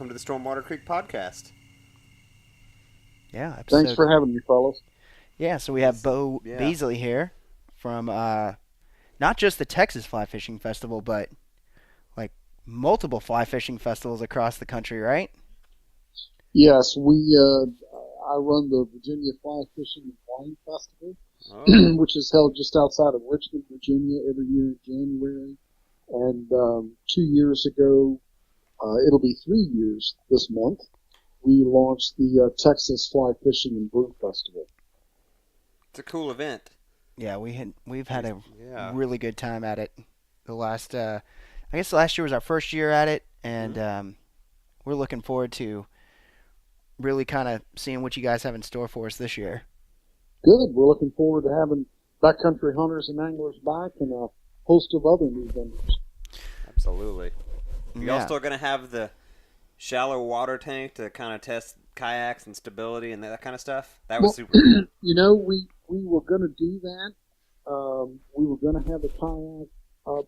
welcome to the Stormwater Creek podcast. Yeah, Thanks for having me, fellas. Yeah, so we have Beau Yeah. Beasley here from not just the Texas Fly Fishing Festival, but like multiple fly fishing festivals across the country, right? Yes, I run the Virginia Fly Fishing and Wine Festival, which is held just outside of Richmond, Virginia, every year in January. And 2 years ago, it'll be 3 years this month, we launched the Texas Fly Fishing and Brew Festival. It's a cool event. Yeah, we've had a really good time at it. The last I guess last year was our first year at it, and we're looking forward to really kind of seeing what you guys have in store for us this year. Good. We're looking forward to having backcountry hunters and anglers back and a host of other new vendors. Absolutely. You Yeah. all still going to have the shallow water tank to kind of test kayaks and stability and that kind of stuff? That was super cool. You know, we were going to do that. We were going to have a kayak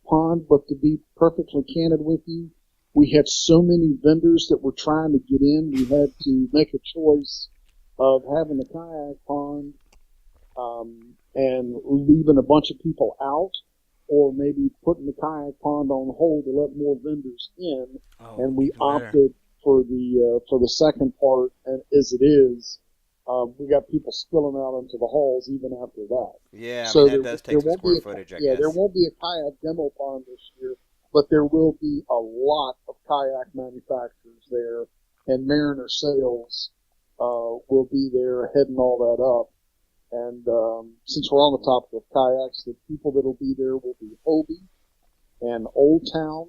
pond, but to be perfectly candid with you, we had so many vendors that were trying to get in, we had to make a choice of having a kayak pond and leaving a bunch of people out, or maybe putting the kayak pond on hold to let more vendors in. And we opted for the second part, and as it is, we got people spilling out into the halls even after that. Yeah, so that does take some square footage, I guess. There won't be a kayak demo pond this year, but there will be a lot of kayak manufacturers there, and Mariner Sales will be there heading all that up. And since we're on the topic of kayaks, the people that will be there will be Hobie and Old Town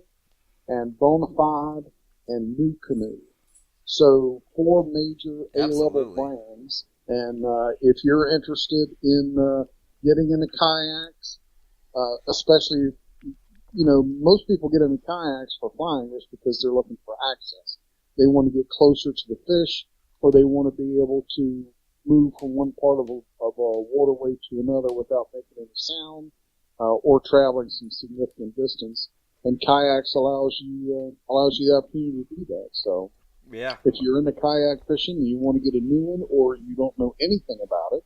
and Bonafide and New Canoe. So 4 major A-level brands. And if you're interested in getting into kayaks, especially, most people get into kayaks for flying just because they're looking for access. They want to get closer to the fish, or they want to be able to move from one part of a waterway to another without making any sound, or traveling some significant distance. And kayaks allows you the opportunity to do that. So, yeah, if you're into kayak fishing and you want to get a new one, or you don't know anything about it,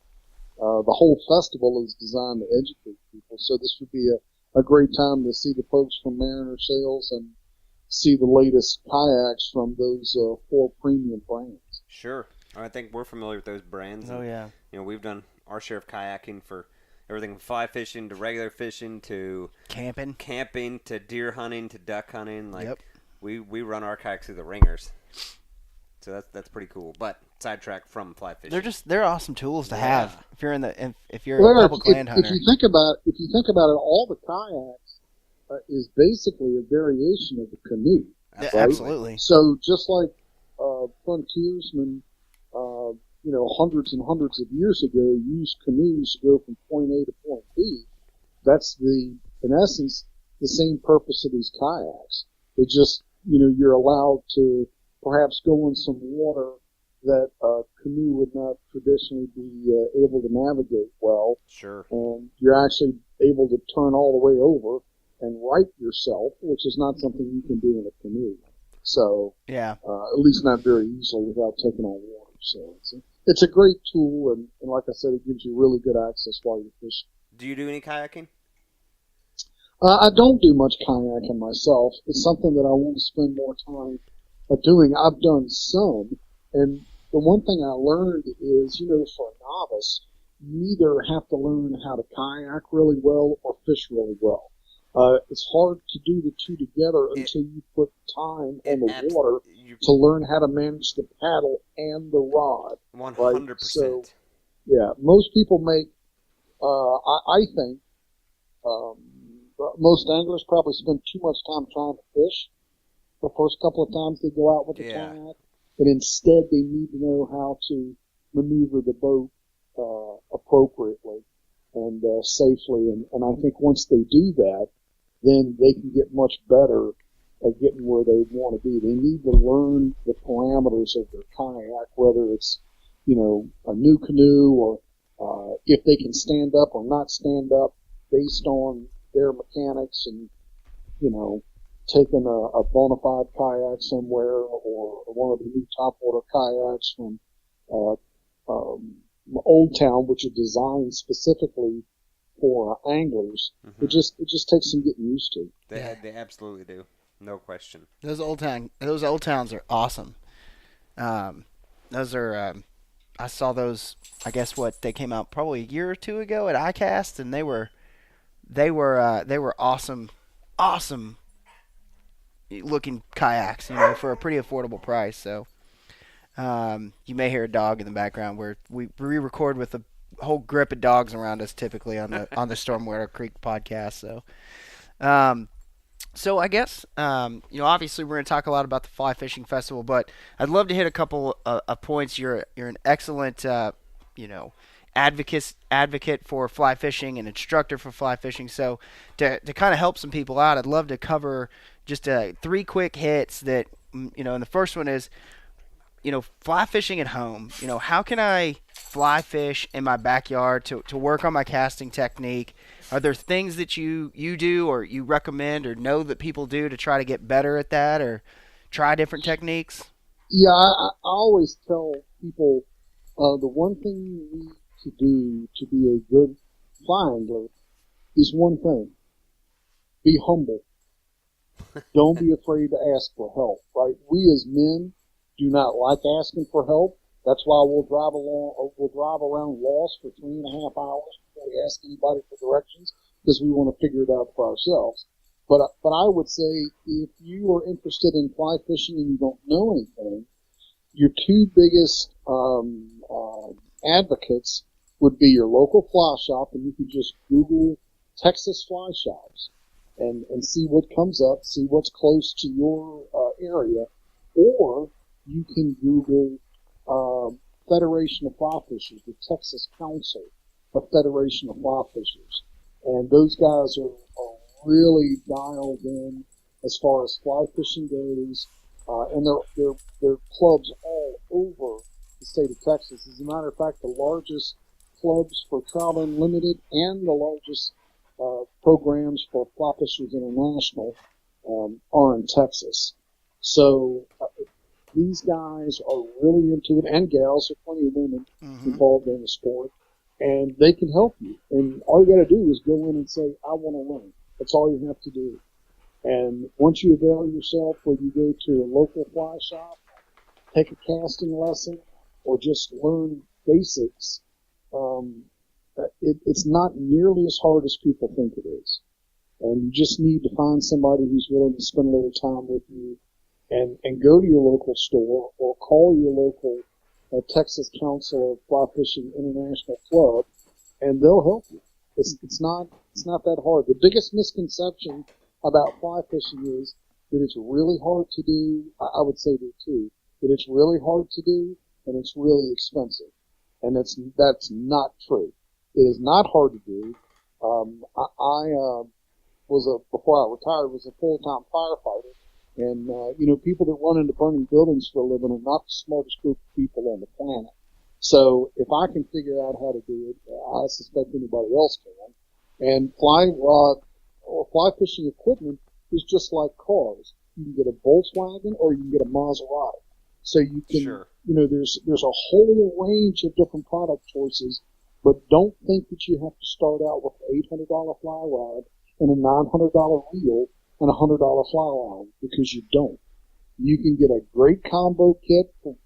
the whole festival is designed to educate people. So this would be a great time to see the folks from Mariner Sales and see the latest kayaks from those 4 premium brands. Sure. I think we're familiar with those brands. Oh, yeah. We've done our share of kayaking for everything from fly fishing to regular fishing to camping to deer hunting to duck hunting. We run our kayaks through the ringers. So that's pretty cool. But sidetrack from fly fishing. They're awesome tools to have if you're Well, a public land hunter. If you think about it, all the kayaks is basically a variation of the canoe. Yeah, right? absolutely. So just like frontiersmen, hundreds and hundreds of years ago, used canoes to go from point A to point B. That's in essence, the same purpose of these kayaks. They just, you're allowed to perhaps go in some water that a canoe would not traditionally be able to navigate well. Sure. And you're actually able to turn all the way over and right yourself, which is not something you can do in a canoe. So, yeah, at least not very easily without taking on water. So it's a great tool, and like I said, it gives you really good access while you're fishing. Do you do any kayaking? I don't do much kayaking myself. It's something that I want to spend more time doing. I've done some, and the one thing I learned is, for a novice, you either have to learn how to kayak really well or fish really well. It's hard to do the two together until you put time on the water to learn how to manage the paddle and the rod. 100%. Right? So, yeah, most people make, I think, most anglers probably spend too much time trying to fish the first couple of times they go out with the kayak, but instead they need to know how to maneuver the boat appropriately and safely. And I think once they do that, then they can get much better at getting where they want to be. They need to learn the parameters of their kayak, whether it's, a new canoe or if they can stand up or not stand up based on their mechanics and, taken a bona fide kayak somewhere or one of the new topwater kayaks from Old Town, which are designed specifically for anglers, it just takes some getting used to. They absolutely do, no question. Those old towns are awesome. Those are I saw those. I guess they came out probably a year or two ago at ICAST, and they were awesome looking kayaks, for a pretty affordable price. So you may hear a dog in the background where we record with a whole grip of dogs around us typically on the Stormwater Creek podcast. So I guess obviously we're going to talk a lot about the Fly Fishing Festival, but I'd love to hit a couple of points. You're an excellent advocate for fly fishing and instructor for fly fishing. So to kind of help some people out, I'd love to cover just 3 quick hits that and the first one is fly fishing at home. How can I fly fish in my backyard to work on my casting technique? Are there things that you do or you recommend or know that people do to try to get better at that or try different techniques? Yeah, I always tell people the one thing you need to do to be a good fly angler is one thing. Be humble. Don't be afraid to ask for help, right? We as men do not like asking for help. That's why we'll drive around lost for 3.5 hours before we ask anybody for directions, because we want to figure it out for ourselves. But I would say if you are interested in fly fishing and you don't know anything, your 2 biggest advocates would be your local fly shop, and you could just Google Texas fly shops and see what comes up, see what's close to your area, or you can Google Federation of Fly Fishers, the Texas Council of Federation of Fly Fishers. And those guys are really dialed in as far as fly fishing goes, and they're clubs all over the state of Texas. As a matter of fact, the largest clubs for Trout Unlimited and the largest programs for Fly Fishers International are in Texas. So these guys are really into it, and gals, there are plenty of women involved in the sport, and they can help you. And all you got to do is go in and say, I want to learn. That's all you have to do. And once you avail yourself, whether you go to a local fly shop, take a casting lesson, or just learn basics, it's not nearly as hard as people think it is. And you just need to find somebody who's willing to spend a little time with you, and go to your local store or call your local Texas Council of Fly Fishing International Club, and they'll help you. It's not that hard. The biggest misconception about fly fishing is that it's really hard to do. I would say that too. That it's really hard to do and it's really expensive, and that's not true. It is not hard to do. Before I retired, was a full-time firefighter. And, people that run into burning buildings for a living are not the smartest group of people on the planet. So if I can figure out how to do it, I suspect anybody else can. And fly rod or fly fishing equipment is just like cars. You can get a Volkswagen or you can get a Maserati. So you can, there's a whole range of different product choices, but don't think that you have to start out with an $800 fly rod and a $900 reel and a $100 fly line, because you don't. You can get a great combo kit from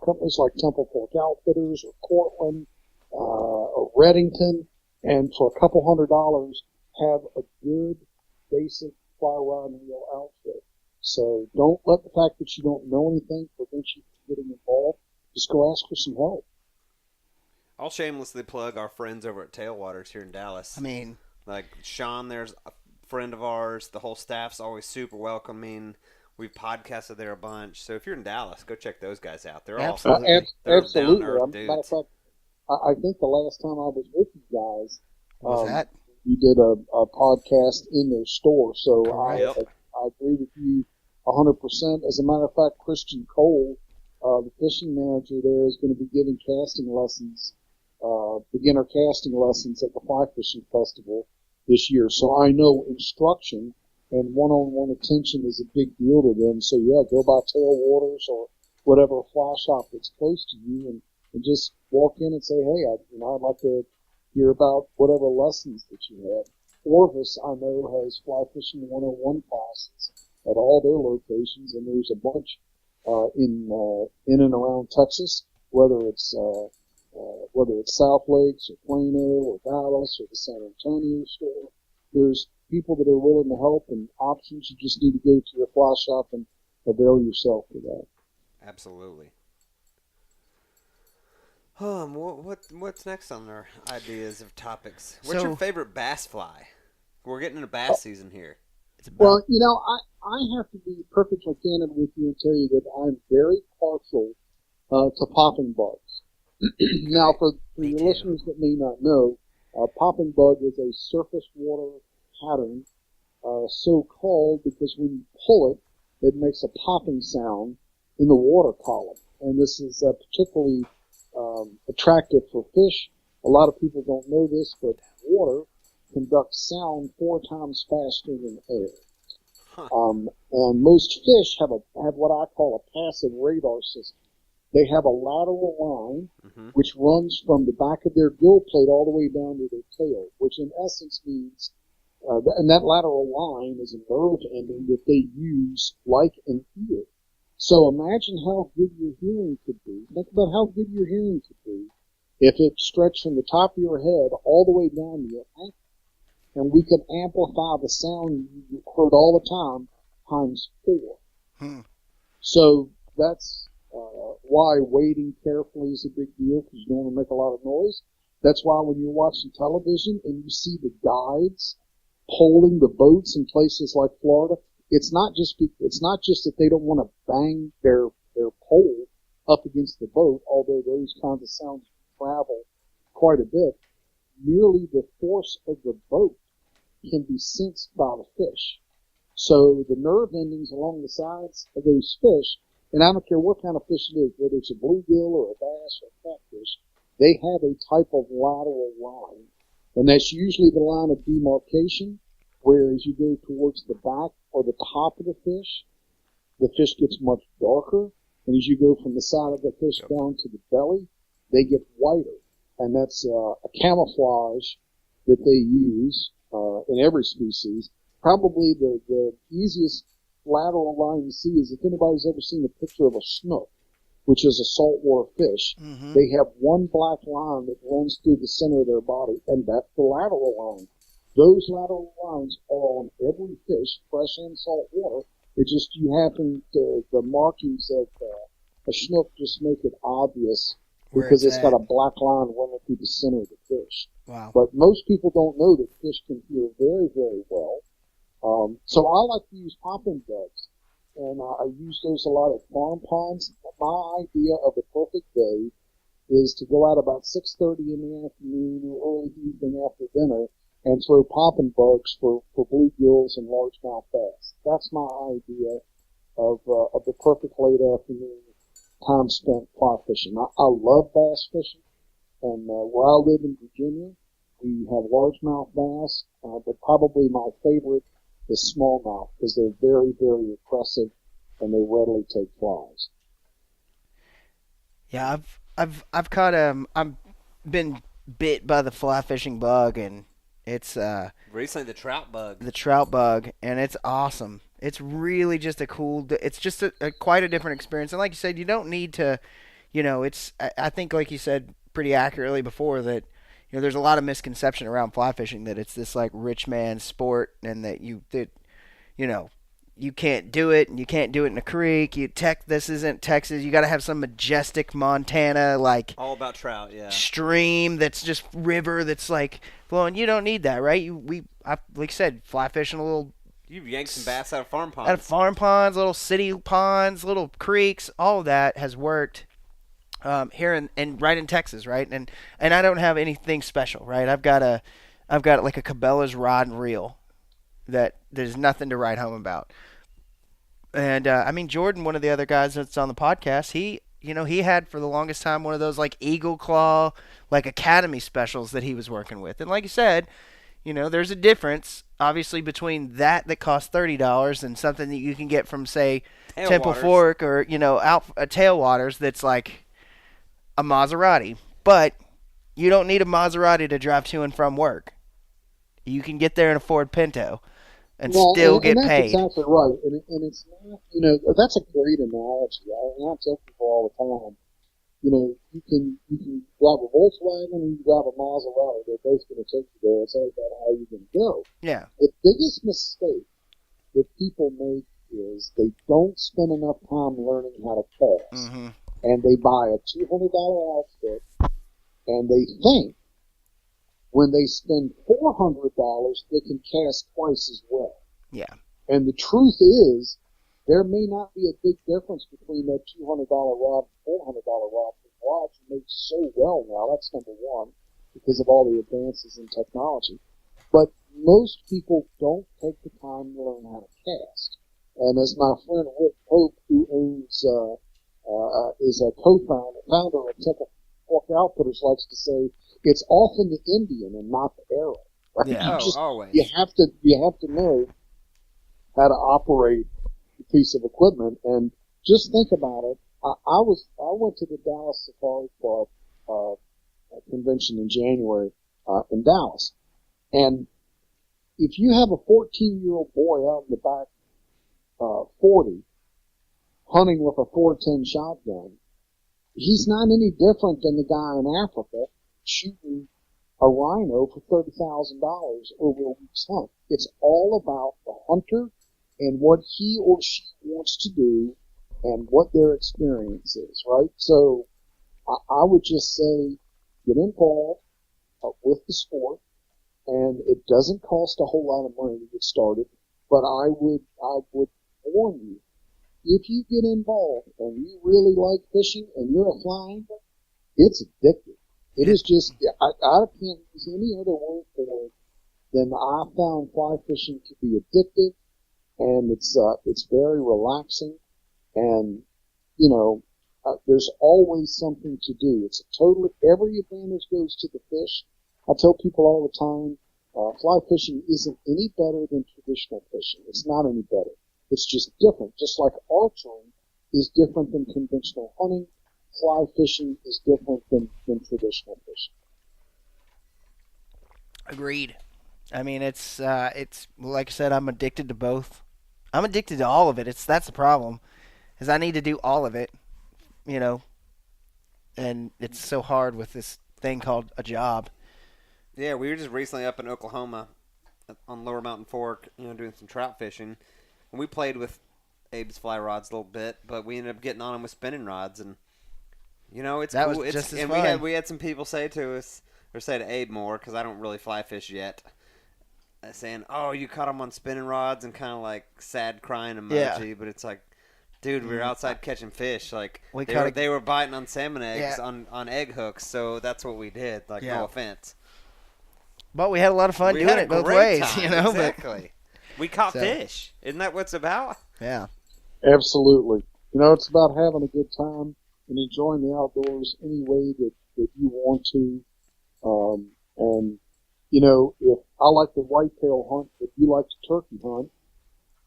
companies like Temple Fork Outfitters or Cortland or Reddington, and for a couple $100 have a good basic fly rod and reel outfit. So don't let the fact that you don't know anything prevent you from getting involved. Just go ask for some help. I'll shamelessly plug our friends over at Tailwaters here in Dallas. I mean, like Sean, there's a friend of ours. The whole staff's always super welcoming. We've podcasted there a bunch. So if you're in Dallas, go check those guys out. They're absolutely. They're absolutely. matter of fact, I think the last time I was with you guys, that? you did a podcast in their store. So I agree with you 100%. As a matter of fact, Christian Cole, the fishing manager there, is going to be giving casting lessons, beginner casting lessons at the Fly Fishing Festival this year. So I know instruction and one-on-one attention is a big deal to them. So yeah, go by Tailwaters or whatever fly shop that's close to you, and just walk in and say, hey, I'd like to hear about whatever lessons that you had. Orvis, I know, has fly fishing 101 classes at all their locations, and there's a bunch in and around Texas, whether it's South Lakes or Plano or Dallas or the San Antonio store. There's people that are willing to help and options. You just need to go to your fly shop and avail yourself to that. Absolutely. What's next on our ideas of topics? What's your favorite bass fly? We're getting into bass season here. Well, I have to be perfectly candid with you and tell you that I'm very partial to popping bugs. Now, for your listeners that may not know, popping bug is a surface water pattern, so called because when you pull it, it makes a popping sound in the water column. And this is particularly attractive for fish. A lot of people don't know this, but water conducts sound 4 times faster than air. And most fish have what I call a passive radar system. They have a lateral line which runs from the back of their gill plate all the way down to their tail, which in essence means, and that lateral line is a nerve ending that they use like an ear. So imagine how good your hearing could be. Think about how good your hearing could be if it stretched from the top of your head all the way down to your ankle. And we could amplify the sound you heard all the time times 4. So that's why wading carefully is a big deal, because you don't want to make a lot of noise. That's why when you're watching television and you see the guides poling the boats in places like Florida, it's not just that they don't want to bang their pole up against the boat, although those kinds of sounds travel quite a bit. Merely the force of the boat can be sensed by the fish. So the nerve endings along the sides of those fish, and I don't care what kind of fish it is, whether it's a bluegill or a bass or a catfish, they have a type of lateral line. And that's usually the line of demarcation, where as you go towards the back or the top of the fish gets much darker. And as you go from the side of the fish down to the belly, they get whiter. And that's a camouflage that they use in every species. Probably the easiest lateral line to see is if anybody's ever seen a picture of a snook, which is a saltwater fish. They have one black line that runs through the center of their body, and that's the lateral line. Those lateral lines are on every fish, fresh and saltwater. It just, you happen to, the markings of a snook just make it obvious because it's got a black line running through the center of the fish. Wow. But most people don't know that fish can hear very, very well. So I like to use popping bugs, and I use those a lot at farm ponds. My idea of the perfect day is to go out about 6:30 in the afternoon or early evening after dinner and throw popping bugs for bluegills and largemouth bass. That's my idea of the perfect late afternoon time spent fly fishing. I love bass fishing, and where I live in Virginia, we have largemouth bass, but probably my favorite is smallmouth because they're very, very aggressive and they readily take flies. Yeah, I've caught I've been bit by the fly fishing bug, and it's recently the trout bug, and it's awesome. It's really just it's just quite a different experience. And like you said, you don't need to, I think like you said pretty accurately before that, there's a lot of misconception around fly fishing that it's this like rich man sport and that you can't do it and you can't do it in a creek. This isn't Texas. You got to have some majestic Montana like all about trout, stream that's just river that's like flowing. You don't need that, right? I like I said, fly fishing a little. You've yanked some bass out of farm ponds. Out of farm ponds, little city ponds, little creeks. All of that has worked here and right in Texas, right? And I don't have anything special, right? I've got like a Cabela's rod and reel that there's nothing to write home about. And I mean, Jordan, one of the other guys that's on the podcast, he had for the longest time one of those like Eagle Claw, like Academy specials that he was working with. And like you said, there's a difference, obviously, between that costs $30 and something that you can get from, say, Temple Fork or, out Tailwaters that's like a Maserati. But you don't need a Maserati to drive to and from work. You can get there in a Ford Pinto and still get paid. That's exactly right. And it's not, that's a great analogy. I tell people all the time, you can drive a Volkswagen and you drive a Maserati. They're both going to take you there. It's all about how you're going to go. Yeah. The biggest mistake that people make is they don't spend enough time learning how to cast. Mm-hmm. And they buy a $200 outfit, and they think when they spend $400, they can cast twice as well. Yeah. And the truth is, there may not be a big difference between that $200 rod and $400 rod. The rods are made so well now, that's number one, because of all the advances in technology. But most people don't take the time to learn how to cast. And as my friend Rick Pope, who owns, is a founder of Temple Fork Outfitters, likes to say, it's often the Indian and not the Arab. Right? Yeah, always. You have to know how to operate a piece of equipment. And just think about it. I went to the Dallas Safari Club convention in January in Dallas, and if you have a 14-year-old boy out in the back 40 hunting with a 410 shotgun, he's not any different than the guy in Africa shooting a rhino for $30,000 over a week's hunt. It's all about the hunter and what he or she wants to do and what their experience is, right? So I would just say get involved with the sport, and it doesn't cost a whole lot of money to get started, but I would warn you, if you get involved and you really like fishing and you're a fly angler, it's addictive. It is just, I can't use any other word for it than I found fly fishing to be addictive, and it's very relaxing, and, there's always something to do. Every advantage goes to the fish. I tell people all the time, fly fishing isn't any better than traditional fishing. It's not any better. It's just different. Just like archery is different than conventional hunting, fly fishing is different than traditional fishing. Agreed. I mean, it's like I said, I'm addicted to both. I'm addicted to all of it. That's the problem, is I need to do all of it, and it's so hard with this thing called a job. Yeah, we were just recently up in Oklahoma on Lower Mountain Fork, doing some trout fishing. And we played with Abe's fly rods a little bit, but we ended up getting on them with spinning rods. And, it's that cool. Was just as fun. We had some people say to us, or say to Abe more, because I don't really fly fish yet, saying, oh, you caught them on spinning rods, and kind of like sad crying emoji. Yeah. But it's like, dude, we were outside catching fish. Like, they were biting on salmon eggs on egg hooks, so that's what we did. Like, no offense. But we had a lot of fun doing it both ways, Exactly. We caught fish. Isn't that what it's about? Yeah. Absolutely. It's about having a good time and enjoying the outdoors any way that you want to. And, if I like the whitetail hunt, if you like to turkey hunt,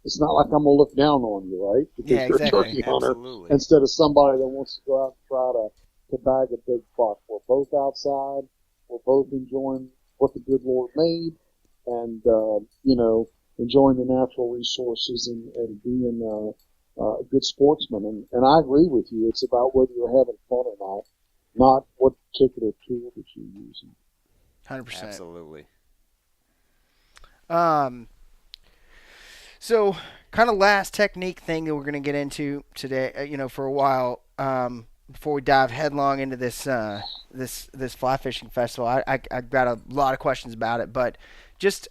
it's not like I'm going to look down on you, right? Because you're a turkey hunter instead of somebody that wants to go out and try to bag a big buck. We're both outside. We're both enjoying what the good Lord made, and, enjoying the natural resources and being a good sportsman. And I agree with you. It's about whether you're having fun or not what particular tool that you're using. 100%. Absolutely. So, kind of last technique thing that we're going to get into today, for a while, before we dive headlong into this this fly fishing festival. I got a lot of questions about it, but just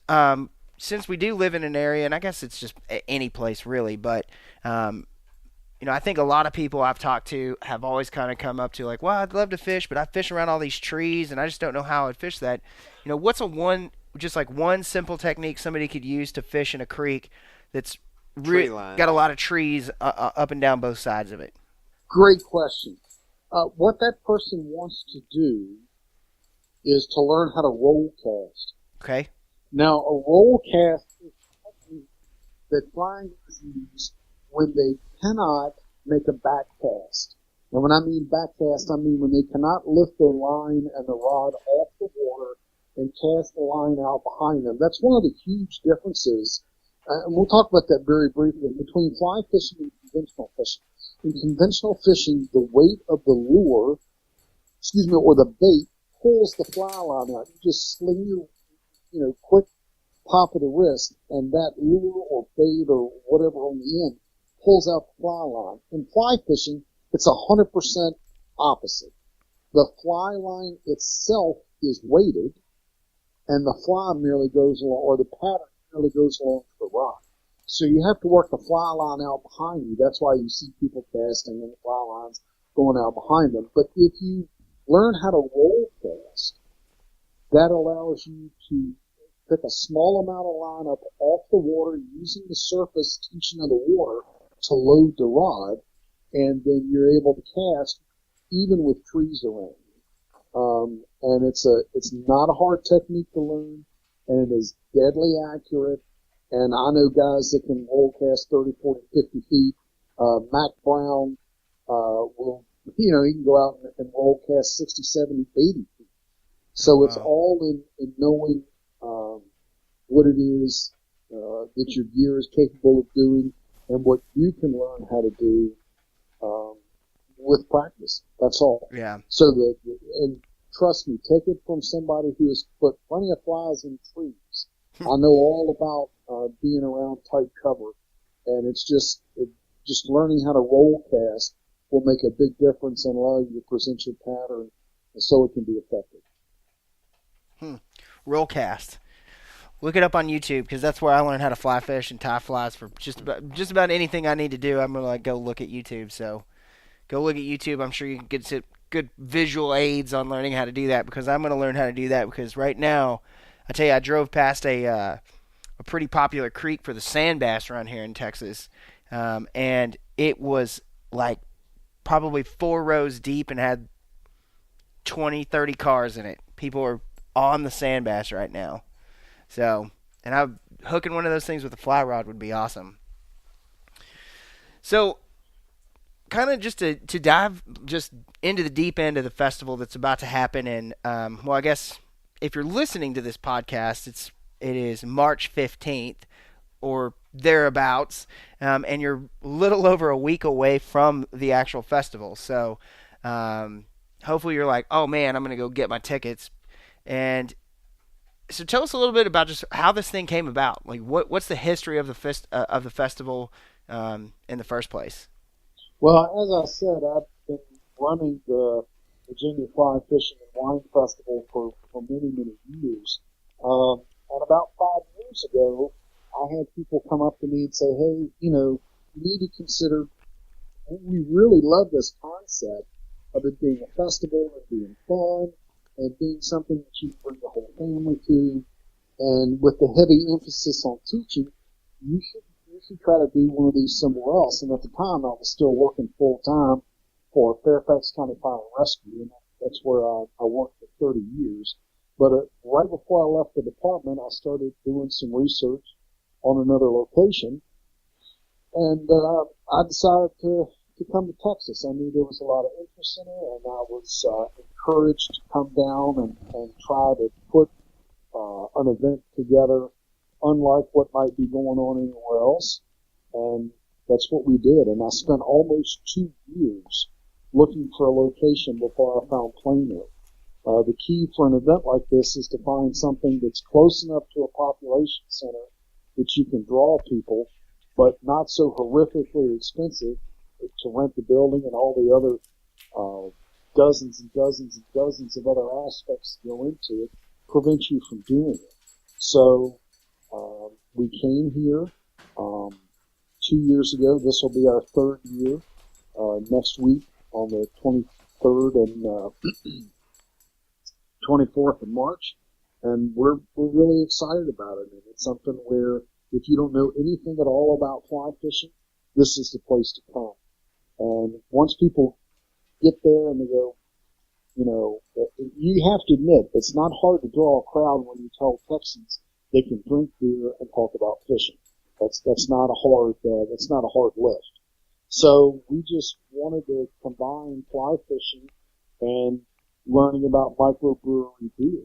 since we do live in an area, and I guess it's just any place really, but I think a lot of people I've talked to have always kind of come up to like, well, I'd love to fish, but I fish around all these trees, and I just don't know how I'd fish that. What's one simple technique somebody could use to fish in a creek that's got a lot of trees up and down both sides of it? Great question. What that person wants to do is to learn how to roll cast. Okay. Now, a roll cast is a technique that flyers use when they cannot make a back cast. And when I mean back cast, I mean when they cannot lift their line and the rod off the water and cast the line out behind them. That's one of the huge differences, and we'll talk about that very briefly, between fly fishing and conventional fishing. In conventional fishing, the weight of the lure, or the bait, pulls the fly line out. You just sling your, quick pop of the wrist, and that lure or bait or whatever on the end pulls out the fly line. In fly fishing, it's 100% opposite. The fly line itself is weighted, and the fly merely goes along, or the pattern merely goes along to the rod. So you have to work the fly line out behind you. That's why you see people casting and the fly lines going out behind them. But if you learn how to roll cast, that allows you to pick a small amount of line up off the water using the surface tension of the water to load the rod, and then you're able to cast even with trees around you. And it's not a hard technique to learn, and it is deadly accurate. And I know guys that can roll cast 30, 40, 50 feet. Mac Brown will, he can go out and roll cast 60, 70, 80 feet. So it's all in knowing what it is that your gear is capable of doing and what you can learn how to do with practice. That's all. Yeah. So and trust me, take it from somebody who has put plenty of flies in trees. I know all about being around tight cover, and it's just learning how to roll cast will make a big difference and allow you to present your pattern so it can be effective. Roll cast. Look it up on YouTube, because that's where I learned how to fly fish and tie flies for just about anything I need to do. I'm gonna go look at YouTube. So go look at YouTube. I'm sure you can get some good visual aids on learning how to do that, because I'm gonna learn how to do that. Because right now, I tell you, I drove past a pretty popular creek for the sand bass around here in Texas, and it was like probably 4 rows deep and had 20, 30 cars in it. People are on the sand bass right now. So, and hooking one of those things with a fly rod would be awesome. So, kind of just to dive just into the deep end of the festival that's about to happen, and well, I guess if you're listening to this podcast, it is March 15th or thereabouts, and you're a little over a week away from the actual festival. So, hopefully you're like, oh man, I'm gonna go get my tickets. And so tell us a little bit about just how this thing came about. Like, what's the history of the festival in the first place? Well, as I said, I've been running the Virginia Fly Fishing and Wine Festival for many, many years. And about 5 years ago, I had people come up to me and say, hey, you need to consider, we really love this concept of it being a festival and being fun and being something that you bring the whole family to. And with the heavy emphasis on teaching, you should try to do one of these somewhere else. And at the time, I was still working full time for Fairfax County Fire and Rescue, and that's where I worked for 30 years. But right before I left the department, I started doing some research on another location, and I decided to come to Texas. I knew there was a lot of interest in it, and I was encouraged to come down and try to put an event together unlike what might be going on anywhere else. And that's what we did. And I spent almost 2 years looking for a location before I found Plano. The key for an event like this is to find something that's close enough to a population center that you can draw people, but not so horrifically expensive to rent the building and all the other dozens and dozens and dozens of other aspects that go into it prevent you from doing it. So we came here 2 years ago. This will be our 3rd year next week on the 23rd and 24th of March, and we're really excited about it. And it's something where if you don't know anything at all about fly fishing, this is the place to come. And once people get there and they go, you have to admit, it's not hard to draw a crowd when you tell Texans they can drink beer and talk about fishing. That's not a hard lift. So we just wanted to combine fly fishing and learning about microbrewery beer.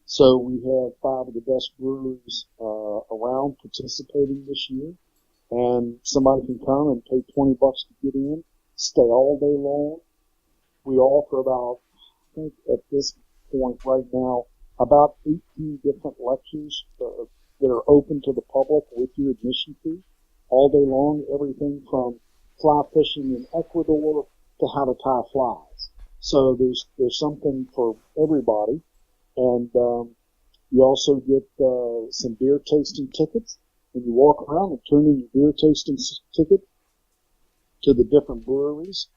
So we have 5 of the best breweries around participating this year, and somebody can come and pay $20 to get in, stay all day long. We offer about, I think at this point right now, about 18 different lectures that are open to the public with your admission fee all day long, everything from fly fishing in Ecuador to how to tie flies. So there's something for everybody. And you also get some beer tasting tickets, and you walk around and turn in your beer tasting ticket to the different breweries,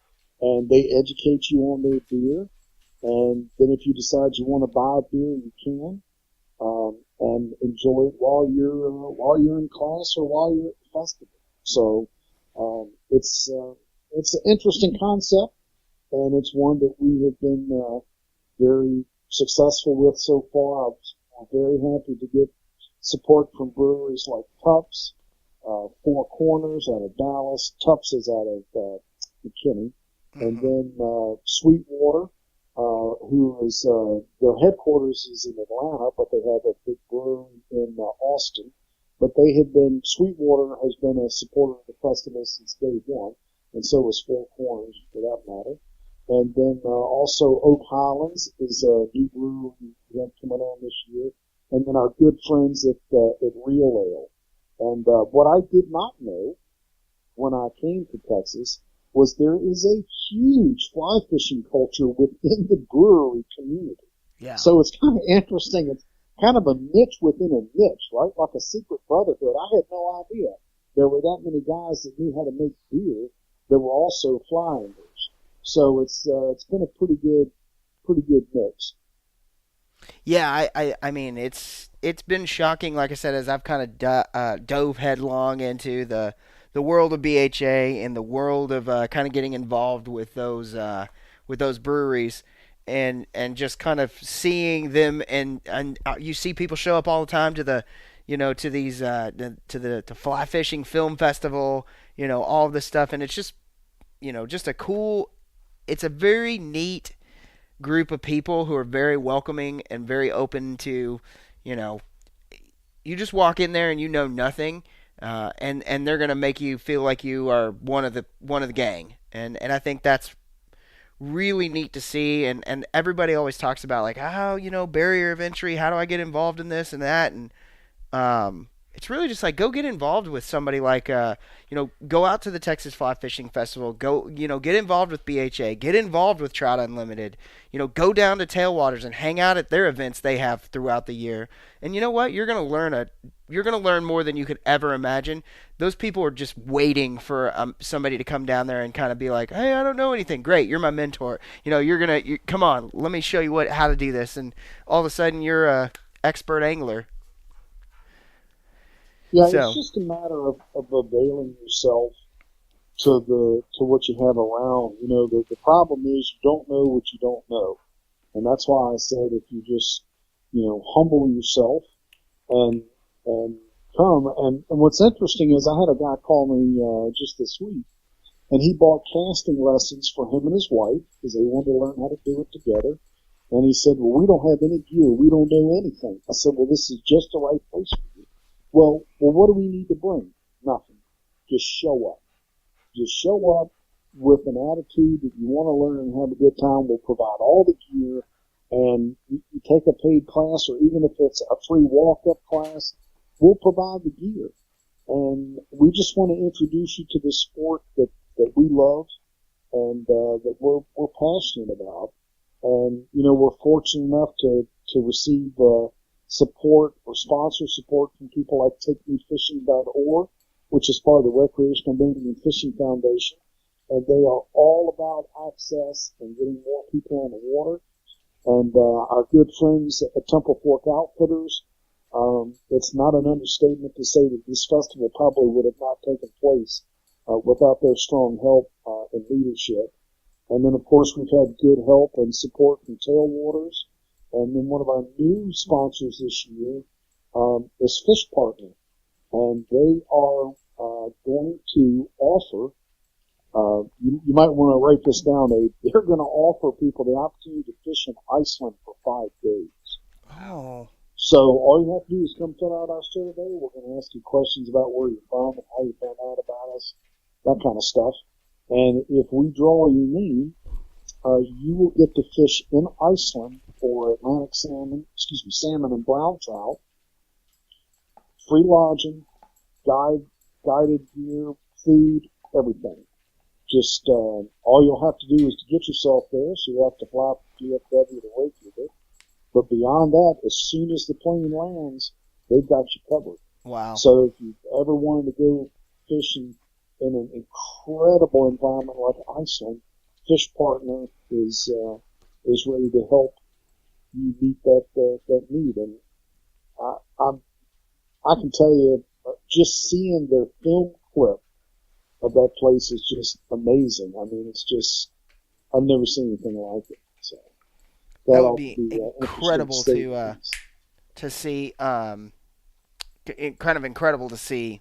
and they educate you on their beer. And then if you decide you want to buy a beer, you can, and enjoy it while you're in class or while you're at the festival. So it's an interesting concept, and it's one that we have been very successful with so far. I'm very happy to get support from breweries like Tups, Four Corners out of Dallas. Tups is out of McKinney, and then Sweetwater, who is their headquarters is in Atlanta, but they have a big brewery in Austin. But Sweetwater has been a supporter of the festival since day one, and so is Four Corners for that matter. And then also Oak Highlands is a new brewery we have coming on this year. And then our good friends at Real Ale. And what I did not know when I came to Texas was there is a huge fly fishing culture within the brewery community. Yeah. So it's kind of interesting. It's kind of a niche within a niche, right? Like a secret brotherhood. I had no idea there were that many guys that knew how to make beer that were also flying. So it's been a pretty good mix. Yeah, I mean it's been shocking. Like I said, as I've kind of dove headlong into the world of BHA and the world of kind of getting involved with those breweries, and just kind of seeing them, and you see people show up all the time to the to these to fly fishing film festival, all of this stuff, and it's just just a cool. It's a very neat group of people who are very welcoming and very open to, you just walk in there and you know nothing, and they're gonna make you feel like you are one of the gang, and I think that's really neat to see, and everybody always talks about like how barrier of entry, how do I get involved in this and that, and it's really just like go get involved with somebody like go out to the Texas Fly Fishing Festival, go get involved with BHA, get involved with Trout Unlimited, go down to Tailwaters and hang out at their events they have throughout the year. And you know what? You're going to learn more than you could ever imagine. Those people are just waiting for somebody to come down there and kind of be like, "Hey, I don't know anything. Great, you're my mentor. Come on, let me show you how to do this." And all of a sudden you're a expert angler. Yeah, it's just a matter of availing yourself to what you have around. The problem is you don't know what you don't know. And that's why I said if you just, humble yourself and come. And what's interesting is I had a guy call me just this week, and he bought casting lessons for him and his wife because they wanted to learn how to do it together. And he said, well, we don't have any gear. We don't know anything. I said, well, this is just the right place for you. Well, what do we need to bring? Nothing. Just show up. Just show up with an attitude that you want to learn and have a good time. We'll provide all the gear, and you take a paid class, or even if it's a free walk-up class, we'll provide the gear. And we just want to introduce you to the sport that we love and that we're passionate about. And we're fortunate enough to receive support or sponsor support from people like TakeMeFishing.org, which is part of the Recreational Boating and Fishing Foundation. And they are all about access and getting more people on the water. And our good friends at Temple Fork Outfitters, it's not an understatement to say that this festival probably would have not taken place without their strong help and leadership. And then, of course, we've had good help and support from Tailwaters. And then one of our new sponsors this year is Fish Partner, and they are going to offer. You might want to write this down. They're going to offer people the opportunity to fish in Iceland for 5 days. Oh. So all you have to do is come fill out our survey. We're going to ask you questions about where you're from and how you found out about us, that kind of stuff. And if we draw your name, you will get to fish in Iceland for Atlantic salmon, salmon and brown trout, free lodging, guided gear, food, everything. Just all you'll have to do is to get yourself there, so you have to fly from DFW to Reykjavik. But beyond that, as soon as the plane lands, they've got you covered. Wow. So if you ever wanted to go fishing in an incredible environment like Iceland, Fish Partner is ready to help you meet that need. And I can tell you, just seeing their film clip of that place is just amazing. I mean, it's just, I've never seen anything like it. So that would be incredible to see. Kind of incredible to see,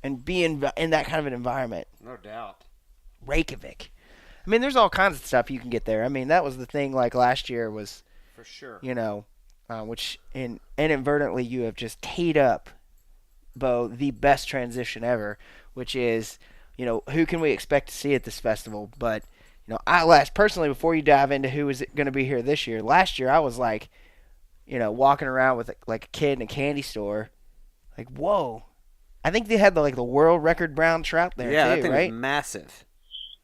and be in that kind of an environment. No doubt. Reykjavik. I mean, there's all kinds of stuff you can get there. I mean, that was the thing. Like last year was, for sure. Which inadvertently you have just teed up, Beau, the best transition ever, which is, who can we expect to see at this festival? But, personally, before you dive into who is going to be here this year, last year I was like, walking around with like a kid in a candy store, like, whoa. I think they had the world record brown trout there too, that thing right? was massive.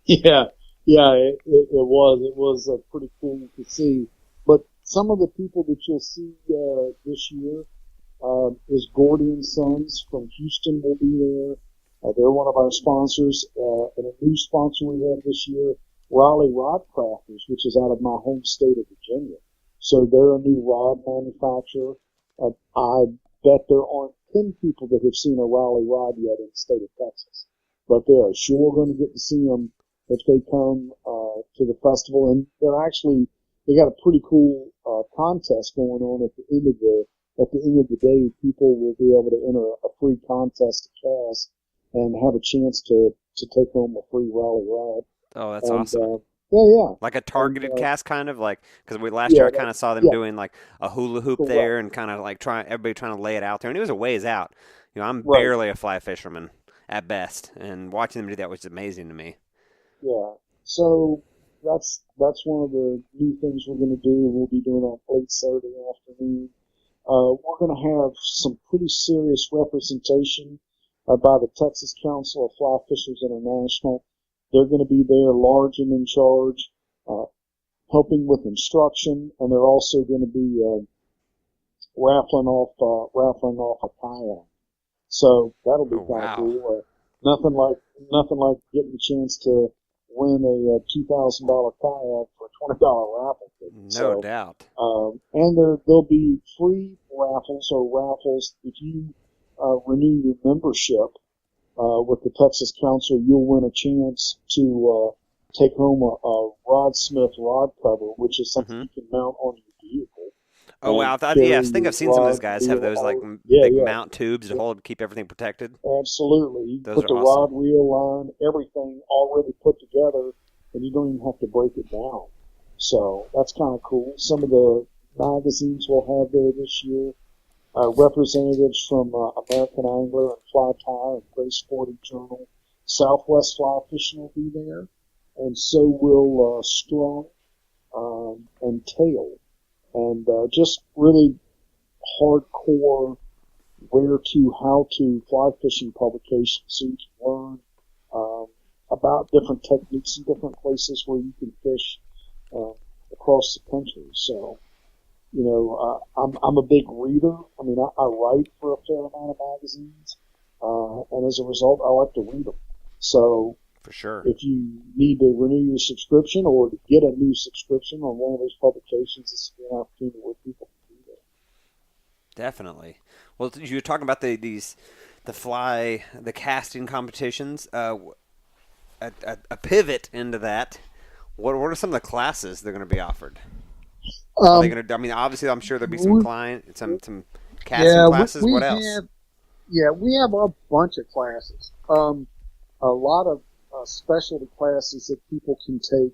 Yeah, it was. It was pretty cool to see. But some of the people that you'll see this year is Gordy and Sons from Houston will be there. They're one of our sponsors. And a new sponsor we have this year, Raleigh Rod Crafters, which is out of my home state of Virginia. So they're a new rod manufacturer. I bet there aren't 10 people that have seen a Raleigh rod yet in the state of Texas. But they are sure going to get to see them if they come to the festival. And they got a pretty cool contest going on at the end of the day. People will be able to enter a free contest to cast and have a chance to take home a free Raleigh rod. Oh, that's awesome. Yeah. Like a targeted cast, kind of like, because last year I kind of saw them doing like a hula hoop there and kind of like everybody trying to lay it out there, and it was a ways out. I'm barely a fly fisherman at best, and watching them do that was amazing to me. Yeah. So that's one of the new things we're going to do. We'll be doing on late Saturday afternoon. We're going to have some pretty serious representation by the Texas Council of Fly Fishers International. They're going to be there, large and in charge, helping with instruction, and they're also going to be raffling off a kayak. So that'll be kind of cool. Nothing like getting a chance to win a $2,000 kayak for a $20 raffle ticket. No doubt. And there'll be free raffles if you renew your membership. With the Texas Council, you'll win a chance to take home a Rod Smith rod cover, which is something you can mount on your vehicle. Oh, wow. I think I've seen some of those guys have those big mount tubes to keep everything protected. Absolutely. You put the rod reel line, everything already put together, and you don't even have to break it down. So that's kind of cool. Some of the magazines we'll have there this year. Representatives from American Angler and Fly Tie and Gray Sporting Journal. Southwest Fly Fishing will be there, and so will Strong and Tail. And just really hardcore how to fly fishing publications, so you can learn about different techniques in different places where you can fish across the country. So, I'm a big reader. I mean, I write for a fair amount of magazines, and as a result, I like to read them. So, for sure, if you need to renew your subscription or to get a new subscription on one of those publications, this will be an opportunity where people can do that. Definitely. Well, you were talking about the casting competitions. A pivot into that. What are some of the classes they're going to be offered? Are they going to? I mean, obviously, I'm sure there'll be some casting classes? What else? We have a bunch of classes. A lot of specialty classes that people can take.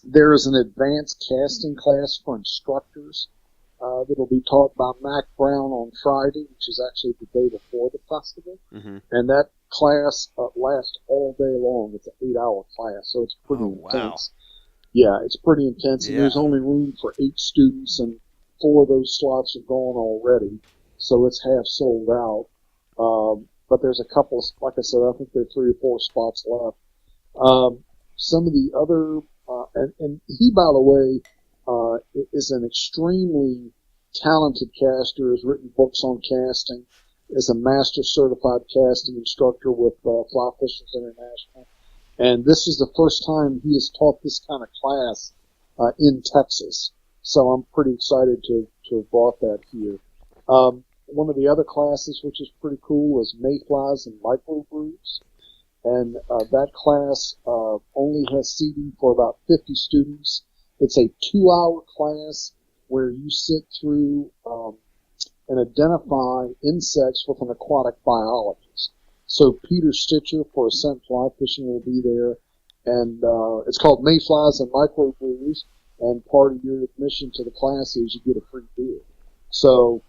There is an advanced casting class for instructors that'll be taught by Mac Brown on Friday, which is actually the day before the festival. Mm-hmm. And that class lasts all day long. It's an 8-hour class, so it's pretty intense. Wow. Yeah, it's pretty intense. And there's only room for 8 students, and 4 of those slots are gone already, so it's half sold out. But there's a couple of, like I said, I think there are 3 or 4 spots left. Some of the other, and he, by the way, is an extremely talented caster, has written books on casting, is a master certified casting instructor with Fly Fishers International. And this is the first time he has taught this kind of class in Texas. So I'm pretty excited to have brought that here. One of the other classes, which is pretty cool, is mayflies and microbrews. And that class only has seating for about 50 students. It's a 2-hour class where you sit through and identify insects with an aquatic biologist. So Peter Stitcher for Ascent Fly Fishing will be there. And it's called Mayflies and Microbrews. And part of your admission to the class is you get a free beer. So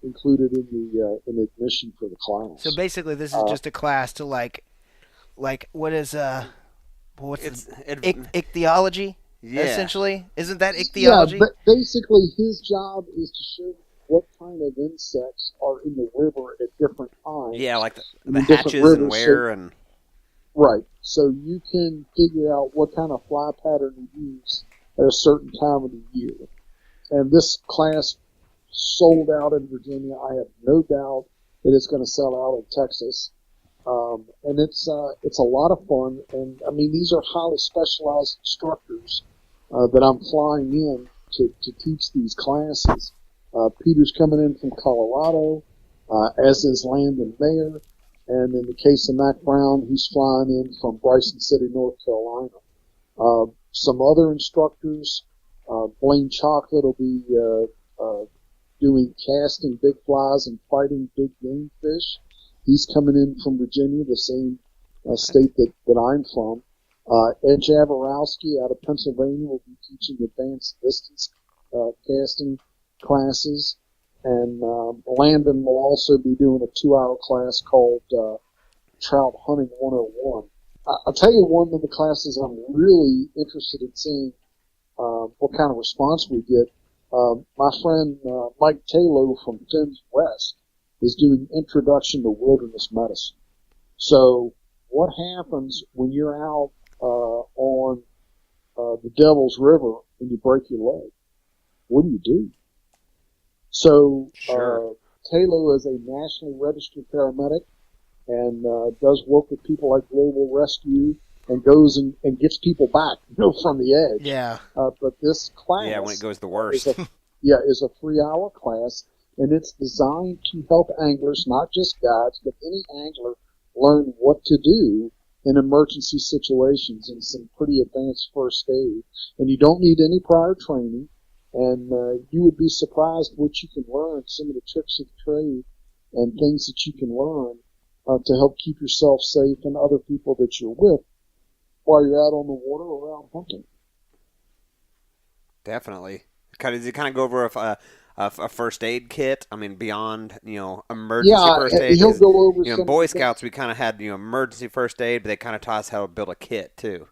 included in the in admission for the class. So basically, this is just a class to like what is ichthyology? Yeah. Essentially, isn't that ichthyology? Yeah, but basically his job is to show what kind of insects are in the river at different times. Yeah, like the hatches and where and. Right. So you can figure out what kind of fly pattern to use at a certain time of the year. And this class sold out in Virginia. I have no doubt that it's going to sell out in Texas. And it's a lot of fun. And I mean, these are highly specialized instructors that I'm flying in to teach these classes. Peter's coming in from Colorado, as is Landon Mayer. And in the case of Mac Brown, he's flying in from Bryson City, North Carolina. Some other instructors, Blaine Chocolate will be doing casting big flies and fighting big game fish. He's coming in from Virginia, the same state that I'm from. Ed Jaworowski out of Pennsylvania will be teaching advanced distance casting classes. And Landon will also be doing a 2-hour class called Trout Hunting 101. I'll tell you one of the classes I'm really interested in seeing what kind of response we get. My friend Mike Taylor from Fins West is doing Introduction to Wilderness Medicine. So what happens when you're out on the Devil's River and you break your leg? What do you do? So Taylor is a nationally registered paramedic and does work with people like Global Rescue and goes and gets people back, from the edge. Yeah. But this class, when it goes the worst, is a 3-hour class, and it's designed to help anglers, not just guides, but any angler learn what to do in emergency situations and some pretty advanced first aid. And you don't need any prior training. And you would be surprised what you can learn, some of the tricks of the trade and things that you can learn to help keep yourself safe and other people that you're with while you're out on the water or out hunting. Definitely. Does it kind of go over a first aid kit? I mean, beyond, emergency first aid. He'll go over some Boy Scouts, we kind of had, emergency first aid, but they kind of taught us how to build a kit, too.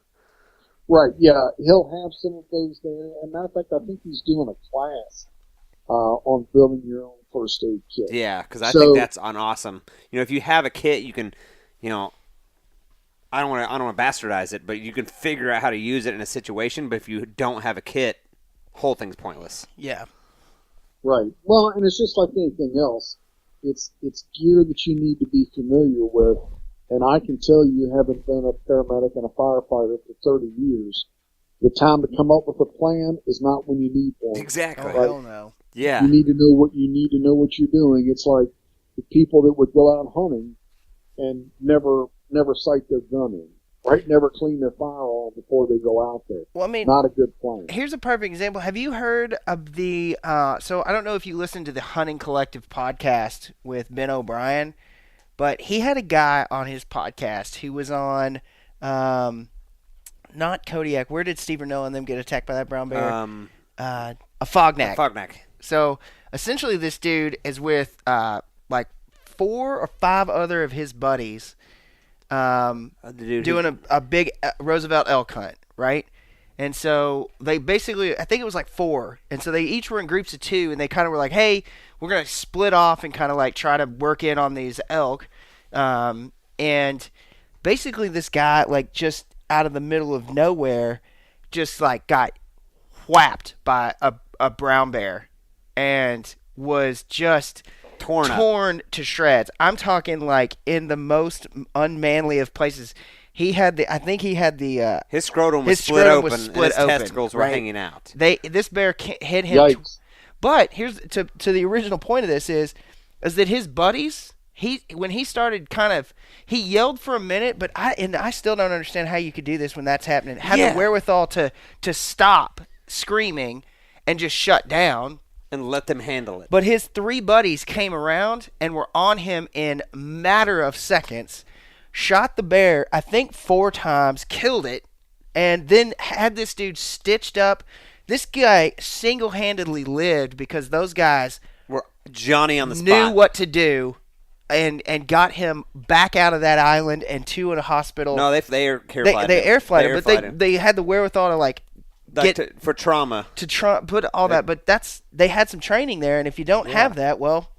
Right, yeah. He'll have some of those there. And matter of fact, I think he's doing a class on building your own first aid kit. Yeah, because I think that's awesome. If you have a kit, you can, I don't want to bastardize it, but you can figure out how to use it in a situation. But if you don't have a kit, whole thing's pointless. Yeah. Right. Well, and it's just like anything else. It's gear that you need to be familiar with. And I can tell you, having been a paramedic and a firefighter for 30 years, the time to come up with a plan is not when you need one. Exactly. Oh, hell no. Yeah. You need to know what you're doing. It's like the people that would go out hunting and never sight their gun in, right? Never clean their firearm on before they go out there. Well, I mean, not a good plan. Here's a perfect example. Have you heard of the? So I don't know if you listened to the Hunting Collective podcast with Ben O'Brien, but he had a guy on his podcast who was on, not Kodiak. Where did Steve Renault and them get attacked by that brown bear? A Fognac. A Fognac. So essentially, this dude is with like 4 or 5 other of his buddies. Doing a big Roosevelt elk hunt, right? And so they basically, I think it was like 4, and so they each were in groups of 2, and they kind of were like, hey, we're going to split off and kind of like try to work in on these elk. And basically this guy, like just out of the middle of nowhere, just like got whapped by a brown bear and was just torn to shreds. I'm talking like in the most unmanly of places. His scrotum was split open, and his testicles were hanging out. This bear hit him. Yikes. But here's to the original point of this is that his buddies, when he started he yelled for a minute, but I still don't understand how you could do this when that's happening. Have the wherewithal to stop screaming and just shut down. And let them handle it. But his 3 buddies came around and were on him in a matter of seconds, shot the bear, I think 4 times, killed it, and then had this dude stitched up. This guy single-handedly lived because those guys were Johnny on the spot. Knew what to do and got him back out of that island and to a hospital. No, they air flighted. They air flighted, but they had the wherewithal to like for trauma put all that, but they had some training there, and if you don't have that, well,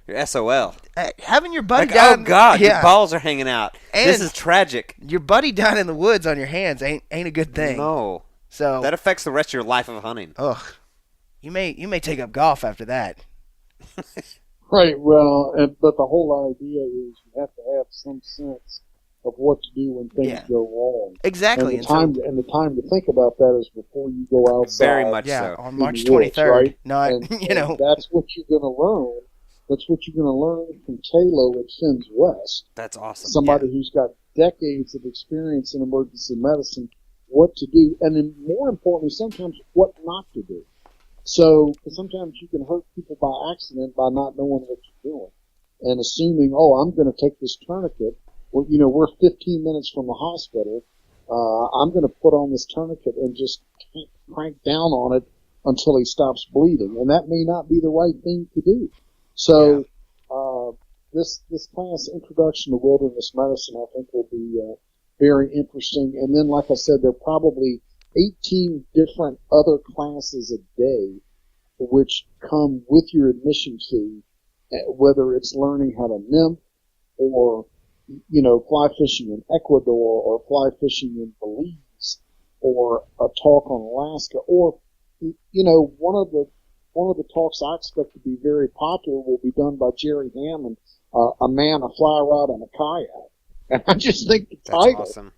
you're SOL. Having your buddy like, die, oh God, your balls are hanging out. And this is tragic. Your buddy dying in the woods on your hands ain't a good thing. No, so that affects the rest of your life of hunting. Ugh, you may take up golf after that. Right. Well, but the whole idea is you have to have some sense of what to do when things go wrong. Exactly. And the time to think about that is before you go outside. Very much so. On March 23rd. Right? Not, and that's what you're going to learn. That's what you're going to learn from Kalo at Finn's West. That's awesome. Somebody who's got decades of experience in emergency medicine, what to do, and then more importantly, sometimes what not to do. So sometimes you can hurt people by accident by not knowing what you're doing and assuming, I'm going to take this tourniquet. Well, we're 15 minutes from the hospital. I'm going to put on this tourniquet and just crank down on it until he stops bleeding. And that may not be the right thing to do. So, this class, Introduction to Wilderness Medicine, I think will be, very interesting. And then, like I said, there are probably 18 different other classes a day which come with your admission fee, whether it's learning how to nymph or fly fishing in Ecuador or fly fishing in Belize or a talk on Alaska or, one of the talks I expect to be very popular will be done by Jerry Hammond, a man, a fly rod, and a kayak. And I just think the title, awesome.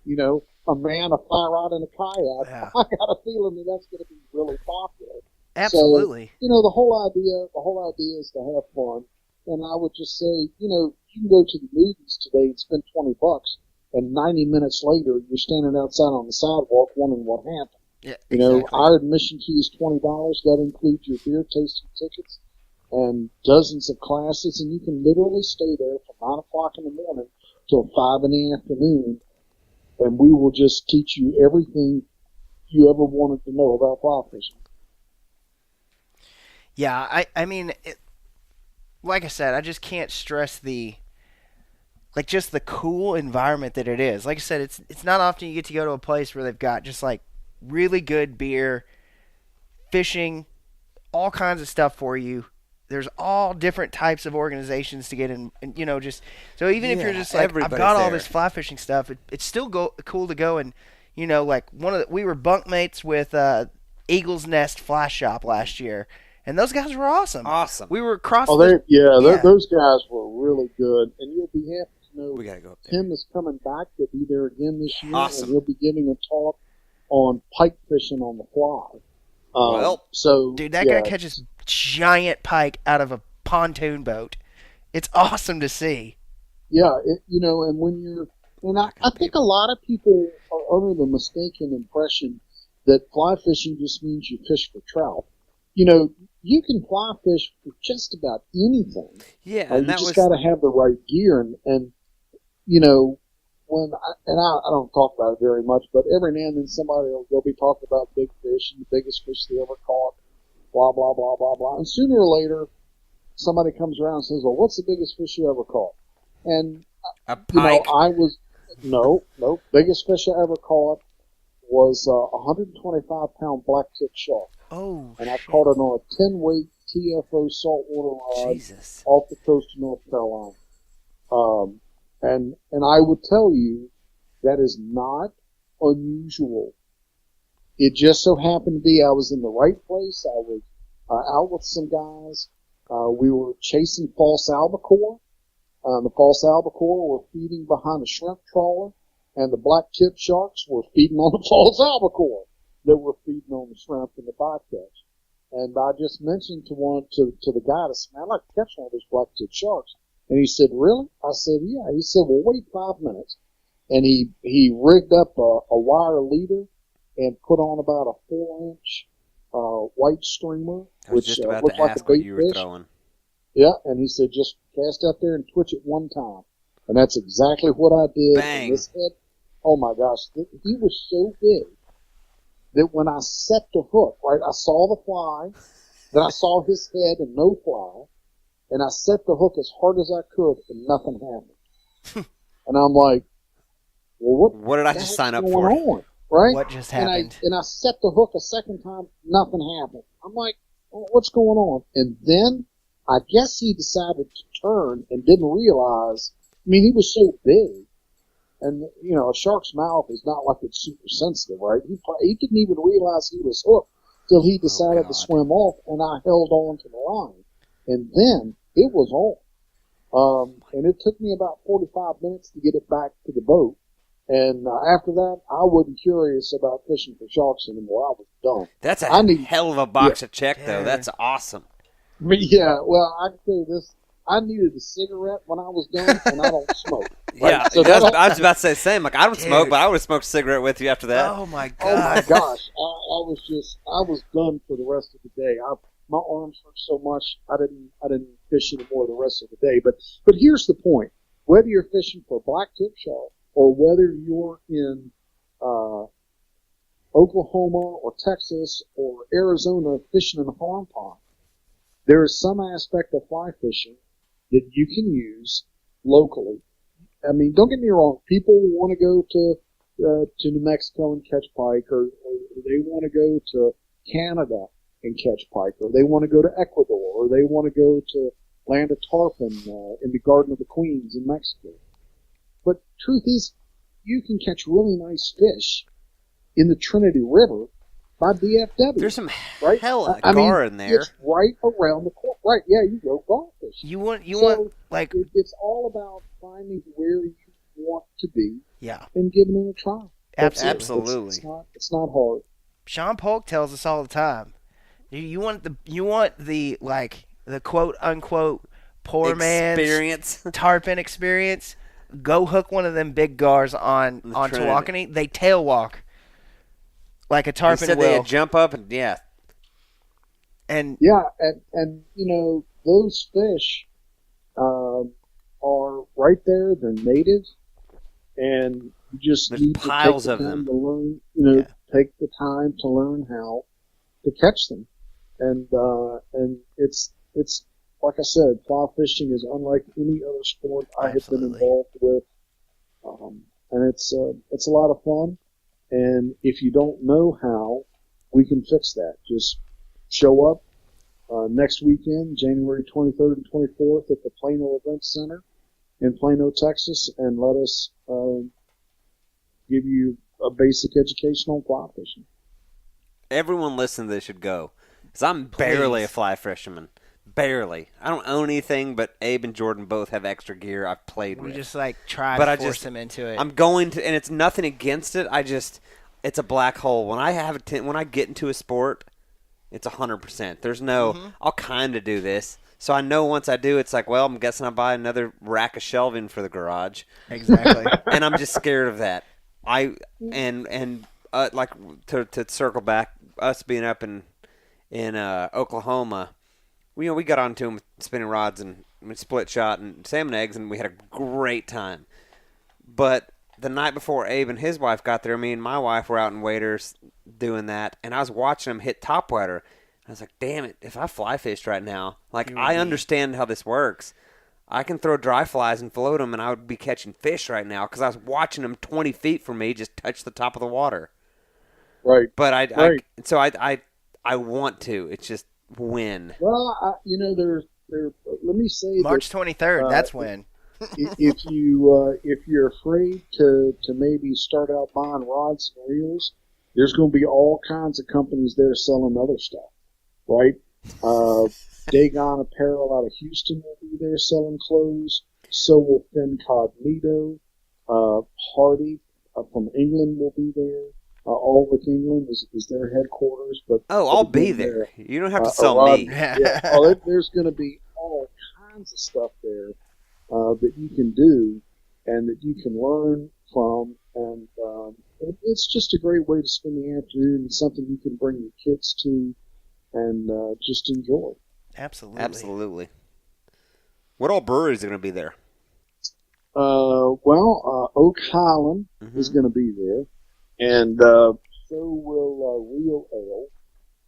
A man, a fly rod, and a kayak, I got a feeling that that's going to be really popular. Absolutely. So, the whole idea is to have fun. And I would just say, you can go to the movies today and spend $20, and 90 minutes later, you're standing outside on the sidewalk wondering what happened. Yeah, exactly. Our admission fee is $20. That includes your beer tasting tickets and dozens of classes, and you can literally stay there from 9 o'clock in the morning till 5 in the afternoon, and we will just teach you everything you ever wanted to know about fly fishing. Yeah, I mean, like I said, I just can't stress just the cool environment that it is. Like I said, it's not often you get to go to a place where they've got just like really good beer, fishing, all kinds of stuff for you. There's all different types of organizations to get in, and just so even if you're just like, I've got all this fly fishing stuff, it's still cool to go and like we were bunkmates with Eagle's Nest Fly Shop last year, and those guys were awesome. We were across. Those guys were really good, and you'll be happy to know we gotta go up there. Tim is coming back to be there again this year, awesome. And he'll be giving a talk on pike fishing on the fly. Dude, that guy catches giant pike out of a pontoon boat. It's awesome to see. Yeah, and when And I think a lot of people are under the mistaken impression that fly fishing just means you fish for trout. You know, you can fly fish for just about anything. Yeah, and you just got to have the right gear. And you know, I don't talk about it very much, but every now and then somebody will be talking about big fish and the biggest fish they ever caught, blah, blah, blah, blah, blah. And sooner or later, somebody comes around and says, well, what's the biggest fish you ever caught? And, a pike. No, biggest fish I ever caught was a 125-pound black-tip shark. Oh, and I caught it on a 10-weight TFO saltwater rod off the coast of North Carolina. And I would tell you that is not unusual. It just so happened to be I was in the right place. I was out with some guys. We were chasing false albacore. The false albacore were feeding behind a shrimp trawler, and the black-tip sharks were feeding on the false albacore that were feeding on the shrimp and the bycatch. And I just mentioned to the guy, I said, man, I'd like to catch one of those black-tip sharks. And he said, really? I said, yeah. He said, well, wait 5 minutes. And he rigged up a wire leader and put on about a 4-inch white streamer, which looked like a bait fish. Yeah, and he said, just cast out there and twitch it one time. And that's exactly what I did. Bang. And this head, oh my gosh, he was so big that when I set the hook, right, I saw the fly, then I saw his head and no fly, and I set the hook as hard as I could, and nothing happened. And I'm like, well, what did I just sign up for? On, right? What just happened? And I set the hook a second time, nothing happened. I'm like, well, what's going on? And then I guess he decided to turn and didn't realize. I mean, he was so big, and you know, a shark's mouth is not like it's super sensitive, right? He didn't even realize he was hooked till he decided to swim off, and I held on to the line, and then it was on. And it took me about 45 minutes to get it back to the boat. And after that, I wasn't curious about fishing for sharks anymore. I was done. That's a hell of a box to check, though. That's awesome. But yeah, well, I can tell you this. I needed a cigarette when I was done, and I don't smoke. Right? Yeah, so I was about to say the same. Like, I don't smoke, but I would have smoked a cigarette with you after that. Oh, my God. Oh, my gosh. I was done for the rest of the day. My arms hurt so much, I didn't fish anymore the rest of the day. But here's the point. Whether you're fishing for black-tip shark or whether you're in Oklahoma or Texas or Arizona fishing in a farm pond, there is some aspect of fly fishing that you can use locally. I mean, don't get me wrong. People want to go to New Mexico and catch pike, or they want to go to Canada and catch pike, or they want to go to Ecuador, or they want to go to land a tarpon in the Garden of the Queens in Mexico. But truth is, you can catch really nice fish in the Trinity River by DFW. There's some right? hella gar in there. It's right around the corner. Right, yeah, you go gar fishing. You want like it's all about finding where you want to be. Yeah. And giving it a try. Absolutely. It's not hard. Sean Polk tells us all the time. You want the like the quote unquote poor man's tarpon experience. Go hook one of them big gars on Tawakoni. They tail walk like a tarpon will. They jump up and and you know, those fish are right there. They're native, and you just need to take the time to learn. You know, take the time to learn how to catch them, and it's like I said, fly fishing is unlike any other sport I have been involved with, and it's a lot of fun. And if you don't know how, we can fix that. Just show up next weekend, January 23rd and 24th, at the Plano Event Center in Plano, Texas, and let us give you a basic education on fly fishing. Everyone listening to this should go, because I'm barely a fly fisherman. Barely. I don't own anything, but Abe and Jordan both have extra gear I've played with. We just try to force them into it. I'm going to, and it's nothing against it. It's a black hole. When I get into a sport, it's 100%. There's no, I'll kind of do this. So I know once I do, it's like, well, I'm guessing I'll buy another rack of shelving for the garage. Exactly. And I'm just scared of that. Like to circle back, us being up in Oklahoma, we got onto them with spinning rods and we split shot and salmon eggs, and we had a great time. But the night before Abe and his wife got there, me and my wife were out in waders doing that, and I was watching them hit topwater. I was like, damn it, if I fly fished right now, like, I understand how this works. I can throw dry flies and float them, and I would be catching fish right now because I was watching them 20 feet from me just touch the top of the water. Right. But I want to. It's just when. Well, let me say March 23rd. That's when. if you're afraid to maybe start out buying rods and reels, there's going to be all kinds of companies there selling other stuff, right? Dagon Apparel out of Houston will be there selling clothes. So will Incognito. Hardy from England will be there. Alwick, England is their headquarters. But I'll be there. You don't have to sell me. Yeah. There's going to be all kinds of stuff there that you can do and that you can learn from. And it's just a great way to spend the afternoon and something you can bring your kids to and just enjoy. Absolutely. What all breweries are going to be there? Oak Highland is going to be there, and so will Real Ale.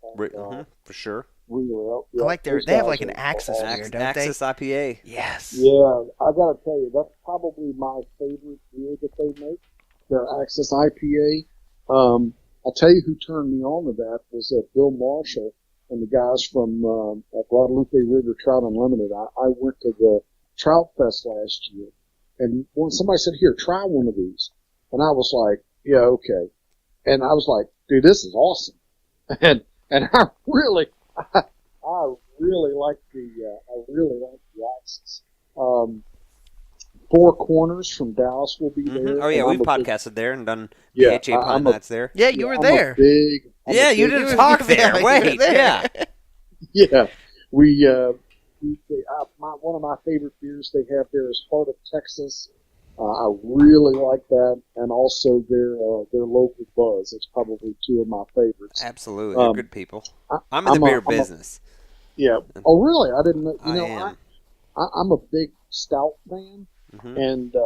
And, for sure. Real Ale. Yeah, I like they have like an Axis beer, don't Axis they? IPA. Yes. Yeah, I got to tell you, that's probably my favorite beer that they make. Their Axis IPA. I'll tell you who turned me on to that was Bill Marshall and the guys from Guadalupe River Trout Unlimited. I went to the Trout Fest last year, and when somebody said, "Here, try one of these," and I was like, "Yeah, okay," and I was like, "Dude, this is awesome," and I really like the Axis. Four Corners from Dallas will be there. Oh yeah, we've podcasted there and done BHA Pine Nights there. Yeah, you were there. You didn't talk there. Wait, yeah. Yeah, one of my favorite beers they have there is Heart of Texas. I really like that, and also their local Buzz. It's probably two of my favorites. Absolutely, they're good people. I'm in the beer business. Yeah. Oh, really? I didn't know. I am. I'm a big stout fan, and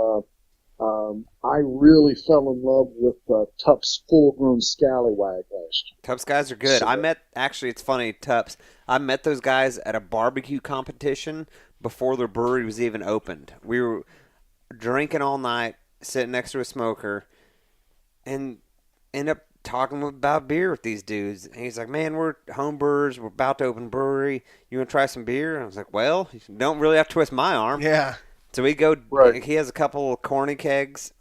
I really fell in love with Tup's Full Grown Scallywag last year. Tup's guys are good. It's funny, Tup's. I met those guys at a barbecue competition before their brewery was even opened. We were drinking all night, sitting next to a smoker, and end up talking about beer with these dudes. And he's like, man, we're home brewers. We're about to open a brewery. You want to try some beer? And I was like, well, you don't really have to twist my arm. Yeah. So we go, right. He has a couple of corny kegs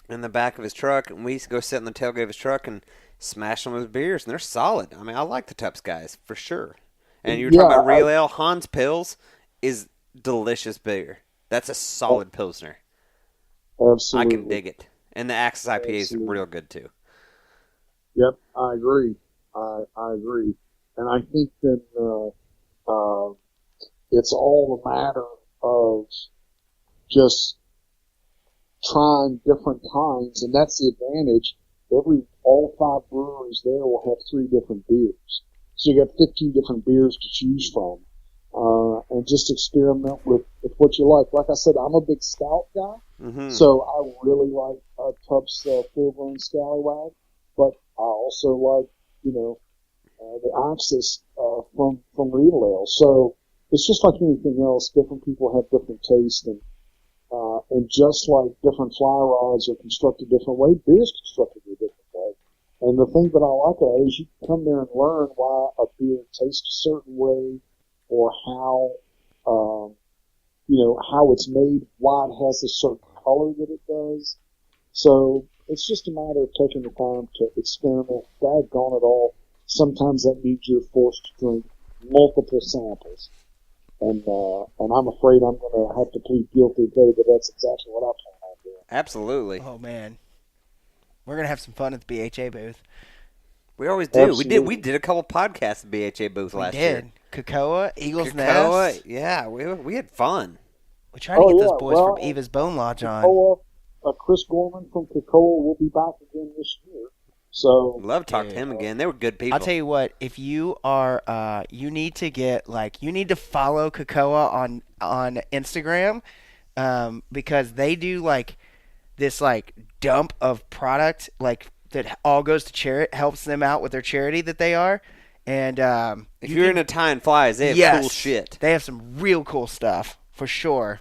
in the back of his truck, and we used to go sit in the tailgate of his truck and smash them with beers, and they're solid. I mean, I like the Tup's guys, for sure. And you were talking about Real Ale. Hans Pils is delicious beer. That's a solid Pilsner. Absolutely. I can dig it. And the Axis IPA is real good, too. Yep, I agree. I agree. And I think that it's all a matter of just trying different kinds, and that's the advantage. All 5 breweries there will have 3 different beers. So you got 15 different beers to choose from. And just experiment with what you like. Like I said, I'm a big stout guy, so I really like Tup's Full Grown Scallywag, but I also like, the Axis from Real Ale. So it's just like anything else. Different people have different tastes, and just like different fly rods are constructed different way, beer is constructed a different way. And the thing that I like about it is you can come there and learn why a beer tastes a certain way, or how it's made, why it has a certain color that it does. So it's just a matter of taking the time to experiment. Daggone it all. Sometimes that means you're forced to drink multiple samples. And I'm afraid I'm going to have to plead guilty today, but that's exactly what I plan on doing. Absolutely. Oh, man. We're going to have some fun at the BHA booth. We always do. Absolutely. We did a couple podcasts at BHA booth last year. Kakoa, Eagle's Nest. Yeah, we had fun. We tried to get those boys from Eva's Bone Lodge on. Chris Gorman from Kakoa will be back again this year. So love to talk to him again. They were good people. I'll tell you what, if you are you need to follow Kakoa on Instagram, because they do this dump of product that all goes to charity, helps them out with their charity that they are. And if you're into tying flies, they have cool shit. They have some real cool stuff for sure.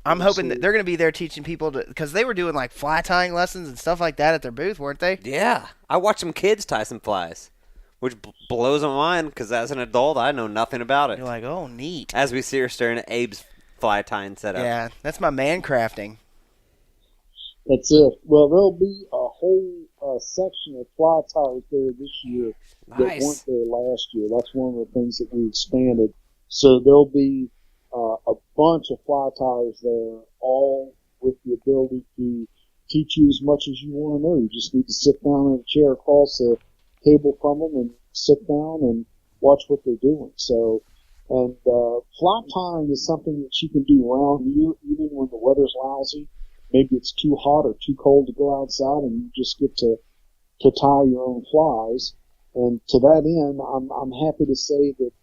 I'm hoping that they're going to be there teaching people because they were doing fly tying lessons and stuff like that at their booth, weren't they? Yeah, I watched some kids tie some flies, which blows my mind because as an adult, I know nothing about it. You're like, oh, neat. As we see her staring at Abe's fly tying setup. Yeah, that's my man crafting. That's it. Well, there'll be a whole section of fly ties there this year that weren't there last year. That's one of the things that we expanded. So there'll be a bunch of fly ties there, all with the ability to teach you as much as you want to know. You just need to sit down in a chair across the table from them and sit down and watch what they're doing. So, and fly tying is something that you can do around here, even when the weather's lousy. Maybe it's too hot or too cold to go outside, and you just get to tie your own flies. And to that end, I'm happy to say that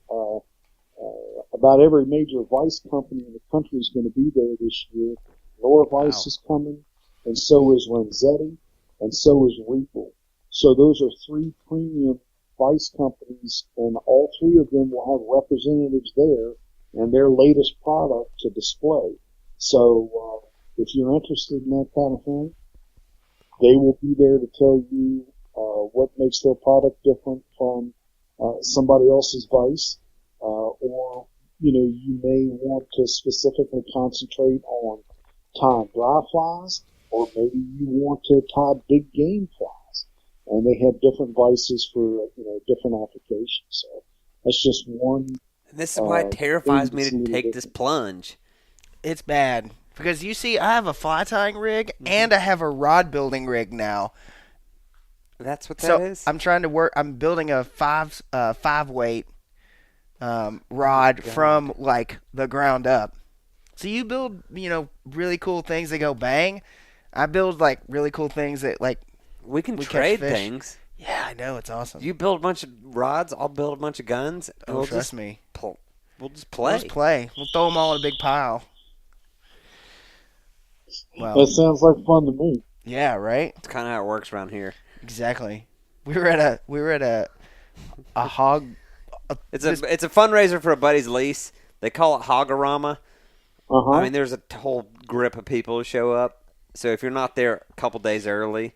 about every major vice company in the country is going to be there this year. Laura Vice is coming, and so is Renzetti, and so is Regal. So those are three premium vice companies, and all three of them will have representatives there and their latest product to display. So if you're interested in that kind of thing, they will be there to tell you what makes their product different from somebody else's vice, or you may want to specifically concentrate on tying dry flies, or maybe you want to tie big game flies, and they have different vices for different applications. So that's just one. And this is why it terrifies me to take this plunge. It's bad. Because you see, I have a fly tying rig and I have a rod building rig now. That's what that is? I'm trying to work. I'm building a five weight rod from the ground up. So you build really cool things that go bang. I build really cool things that we can trade things. Yeah, I know, it's awesome. You build a bunch of rods, I'll build a bunch of guns. Oh, trust me. We'll just play. We'll throw them all in a big pile. Well, that sounds like fun to me. Yeah, right? It's kind of how it works around here. Exactly. We were at a hog. It's a fundraiser for a buddy's lease. They call it Hogorama. Uh-huh. I mean, there's a whole grip of people who show up. So if you're not there a couple days early,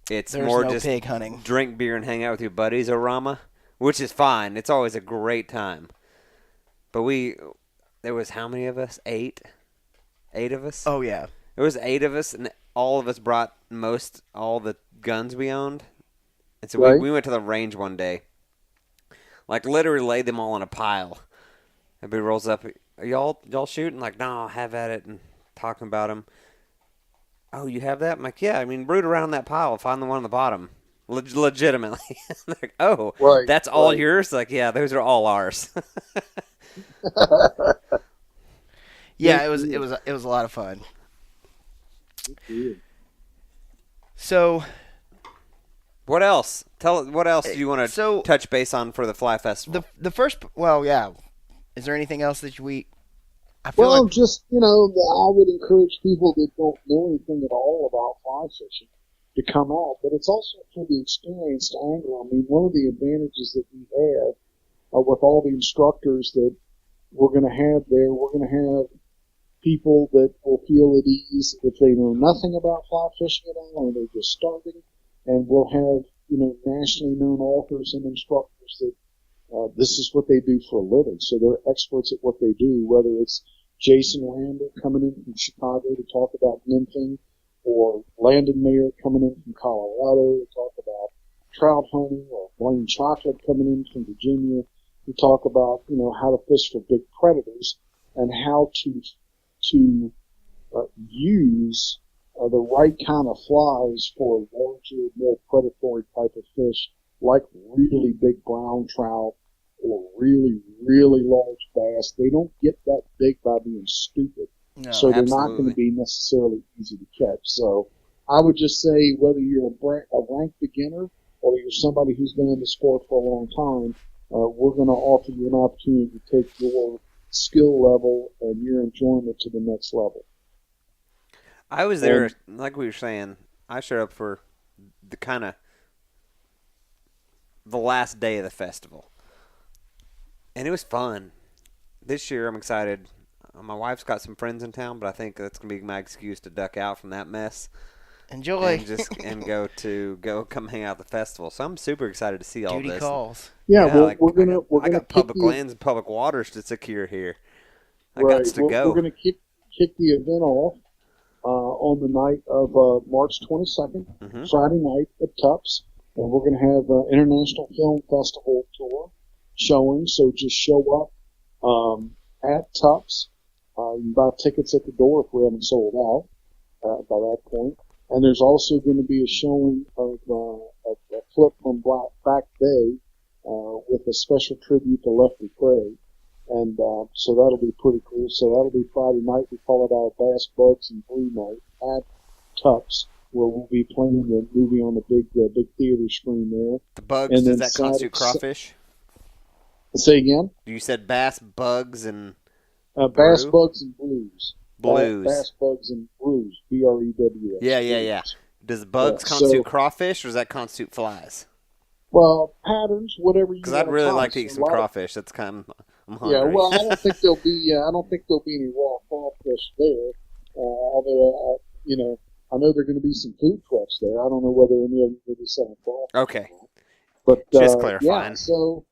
there's more just pig hunting. Drink beer and hang out with your buddies, Orama, which is fine. It's always a great time. But there was how many of us? 8? 8 of us? Oh, yeah. There was 8 of us, and all of us brought all the guns we owned. And so we went to the range one day. Literally laid them all in a pile. Everybody rolls up. Are y'all shooting? No, I'll have at it, and talking about them. Oh, you have that? I'm like, yeah. I mean, root around that pile. Find the one on the bottom. Legitimately. Like, oh, that's all yours? Yeah, those are all ours. Yeah, it was a lot of fun. So, what else? What else do you want to touch base on for the Fly Festival? Is there anything else that just, I would encourage people that don't know anything at all about fly fishing to come out, but it's also for the experienced angler. I mean, one of the advantages that we have with all the instructors that we're going to have there, we're going to have people that will feel at ease if they know nothing about fly fishing at all or they're just starting, and we'll have, nationally known authors and instructors that this is what they do for a living. So they're experts at what they do, whether it's Jason Randall coming in from Chicago to talk about nymphing, or Landon Mayer coming in from Colorado to talk about trout hunting, or Blaine Chocolate coming in from Virginia to talk about, how to fish for big predators and how to use the right kind of flies for a larger, more predatory type of fish, like really big brown trout or really, really large bass. They don't get that big by being stupid. No, so they're absolutely. not going to be necessarily easy to catch. So I would just say whether you're a ranked beginner or you're somebody who's been in the sport for a long time, we're going to offer you an opportunity to take your skill level and your enjoyment to the next level. I was there, like we were saying, I showed up for the kind of the last day of the festival. And it was fun. This year I'm excited. My wife's got some friends in town, but I think that's going to be my excuse to duck out from that mess. Enjoy. And go come hang out at the festival. So I'm super excited to see all Duty this. calls. Yeah, well, I got public lands and public waters to secure here. I got to go. We're going to kick the event off on the night of March 22nd, Friday night at Tups, and we're going to have an International Film Festival tour showing. So just show up at Tups. You can buy tickets at the door if we haven't sold out by that point. And there's also going to be a showing of a clip from Back Bay with a special tribute to Lefty Craig. And so that'll be pretty cool. So that'll be Friday night. We call it our Bass, Bugs, and Blue Night at Tups, where we'll be playing the movie on the big theater screen there. The Bugs, and does that constitute crawfish? Say again? You said Bass, Bugs, and Bass, Bugs, and Blues. Blues. Bass, Bugs, and Brews. BREWS. Yeah. Does bugs constitute crawfish, or does that constitute flies? Well, patterns, whatever you. Because I'd really like to eat some crawfish. That's kind of I'm hungry. Yeah, well, I don't think there'll be. I don't think there'll be any raw crawfish there. Although, I know there're going to be some food trucks there. I don't know whether any of them will be selling crawfish. Okay. But just clarifying. Yeah, so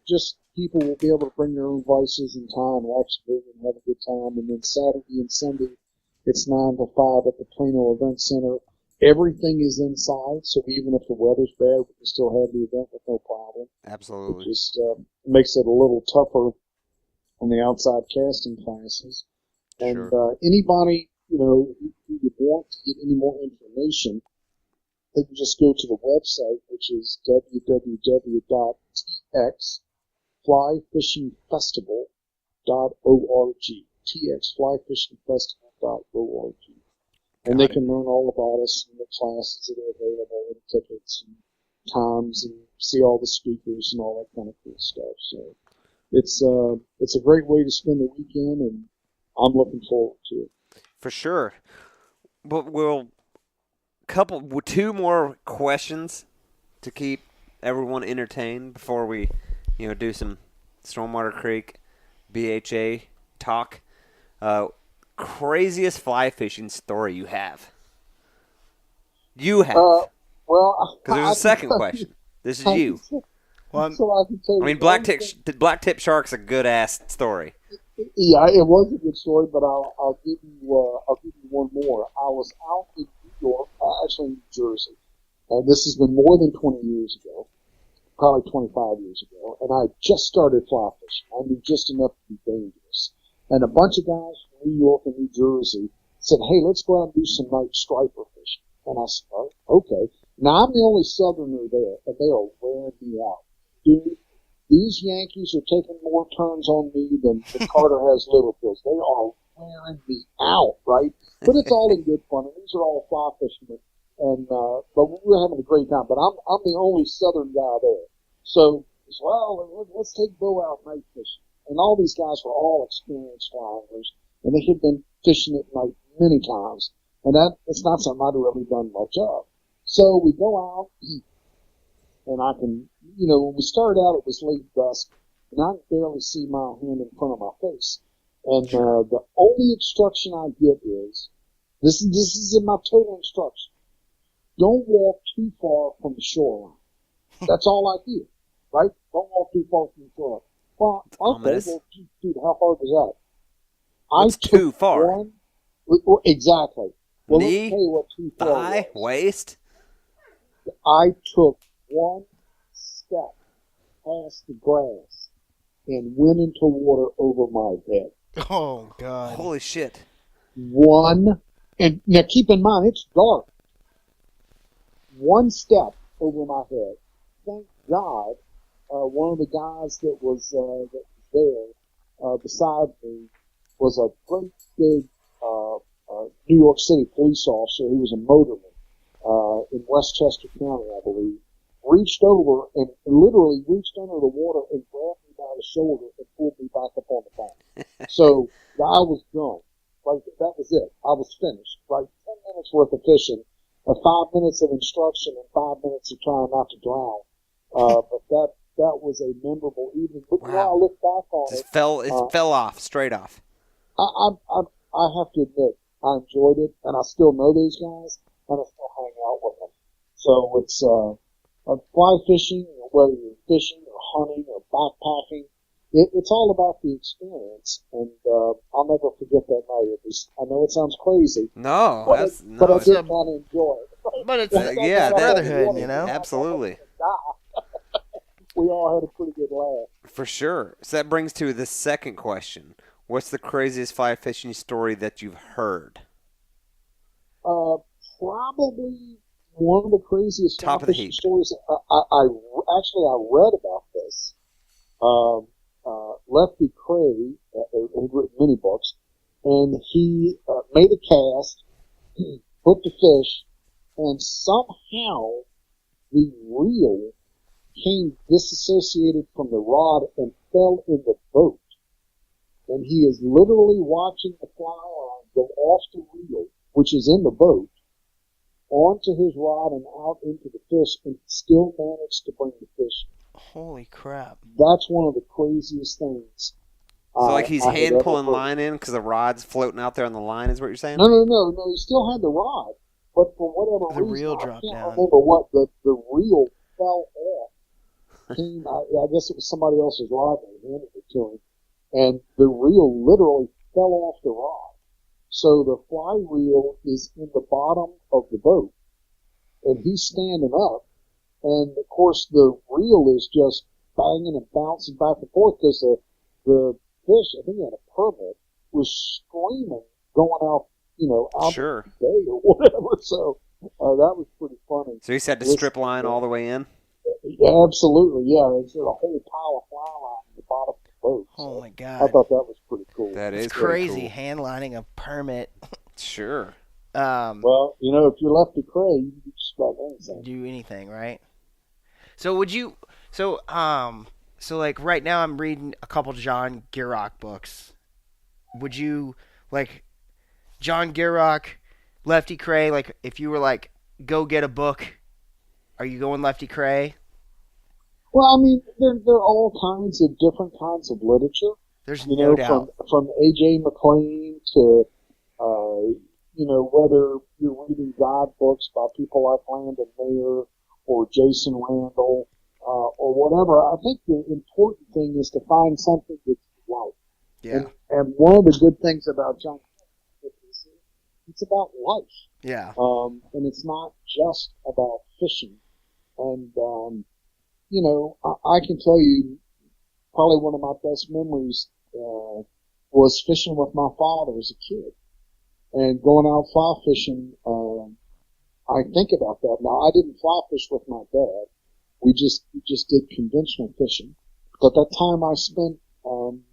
just people will be able to bring their own vices in time, watch the movie, and have a good time. And then Saturday and Sunday, it's 9 to 5 at the Plano Event Center. Everything is inside, so even if the weather's bad, we can still have the event with no problem. Absolutely. It just makes it a little tougher on the outside casting classes. And anybody, who would want to get any more information, they can just go to the website, which is www.txflyfishingfestival.org. txflyfishingfestival.org. And they can learn all about us and the classes that are available and tickets and times and see all the speakers and all that kind of cool stuff. So it's a great way to spend the weekend, and I'm looking forward to it. For sure. But we'll two more questions to keep everyone entertained before we, do some Stormwater Creek BHA talk. Craziest fly fishing story you have? You have. Well, because there's a second question. This is you. Well, so I can tell you. Black tip shark's a good ass story. Yeah, it was a good story, but I'll give you one more. I was out in New York, actually in New Jersey, and this has been more than 20 years ago, probably 25 years ago, and I just started fly fishing. I knew just enough to be dangerous. And a bunch of guys from New York and New Jersey said, hey, let's go out and do some night striper fishing. And I said, oh, okay. Now, I'm the only Southerner there, and they are wearing me out. Dude, these Yankees are taking more turns on me than Carter has Liverpools. They are wearing me out, right? But it's all in good fun, and these are all fly fishermen. And but we're having a great time. But I'm the only Southern guy there. So, let's take Beau out night fishing. And all these guys were all experienced fly anglers, and they had been fishing at night many times. And it's not something I'd really done much of. So we go out, and I can, when we started out, it was late dusk, and I could barely see my hand in front of my face. And the only instruction I get is, this is in my total instruction, don't walk too far from the shoreline. That's all I hear, right? Don't walk too far from the shoreline. Well, okay, dude, how far was that? What's too far? Exactly. Well, knee, let me tell you what too far thigh, was. Waist? I took one step past the grass and went into water over my head. Oh, God. Holy shit. One And now keep in mind, it's dark. One step over my head. Thank God, one of the guys that was there beside me was a great big New York City police officer. He was a motorman in Westchester County, I believe. Reached over and literally reached under the water and grabbed me by the shoulder and pulled me back up on the bank. So I was done. Like, that was it. I was finished. Like 10 minutes worth of fishing, 5 minutes of instruction, and 5 minutes of trying not to drown. But that was a memorable evening. But now I look back on it. Fell off, straight off. I have to admit, I enjoyed it, and I still know these guys, and I still hang out with them. So it's fly fishing, whether you're fishing or hunting or backpacking, it's all about the experience, and I'll never forget that night. I know it sounds crazy. No, but I did kind of enjoy it. But it's brotherhood, you know? Absolutely. We all had a pretty good laugh. For sure. So that brings to the second question. What's the craziest fly fishing story that you've heard? Probably one of the craziest Top of the fishing heap. stories. I read about this. Lefty Cray had written many books, and he made a cast, hooked a fish, and somehow the reel came disassociated from the rod and fell in the boat. And he is literally watching the fly line go off the reel, which is in the boat, onto his rod and out into the fish, and still managed to bring the fish. Holy crap. That's one of the craziest things. So like he's hand pulling line in because the rod's floating out there on the line is what you're saying? No. He still had the rod, but for whatever reason, reel dropped down. I can't remember what the reel fell off. I guess it was somebody else's rod that handed it to him, and the reel literally fell off the rod. So the fly reel is in the bottom of the boat, and he's standing up, and of course the reel is just banging and bouncing back and forth because the fish, I think he had a permit, was screaming going out, out sure. the bay or whatever. So that was pretty funny. So he's had to strip line all the way in? Yeah, absolutely. Yeah, it's a whole pile of fly line at the bottom of the boat. Oh, so my God. I thought that was pretty cool. That is crazy, cool. hand lining a permit. Sure. Well, if you're Lefty Cray, you can do just about anything. Do anything, right? So would you? So like right now, I'm reading a couple John Gierach books. Would you like John Gierach, Lefty Cray? Like if you were like, go get a book, are you going Lefty Cray? Well, I mean, there are all kinds of different kinds of literature. There's no doubt. From A.J. McLean to, whether you're reading guidebooks by people like Landon Mayer or Jason Randall, or whatever. I think the important thing is to find something that you like. Yeah. And one of the good things about John is it's about life. Yeah. And it's not just about fishing. And, I can tell you probably one of my best memories was fishing with my father as a kid. And going out fly fishing, I think about that. Now, I didn't fly fish with my dad. We just did conventional fishing. But that time I spent on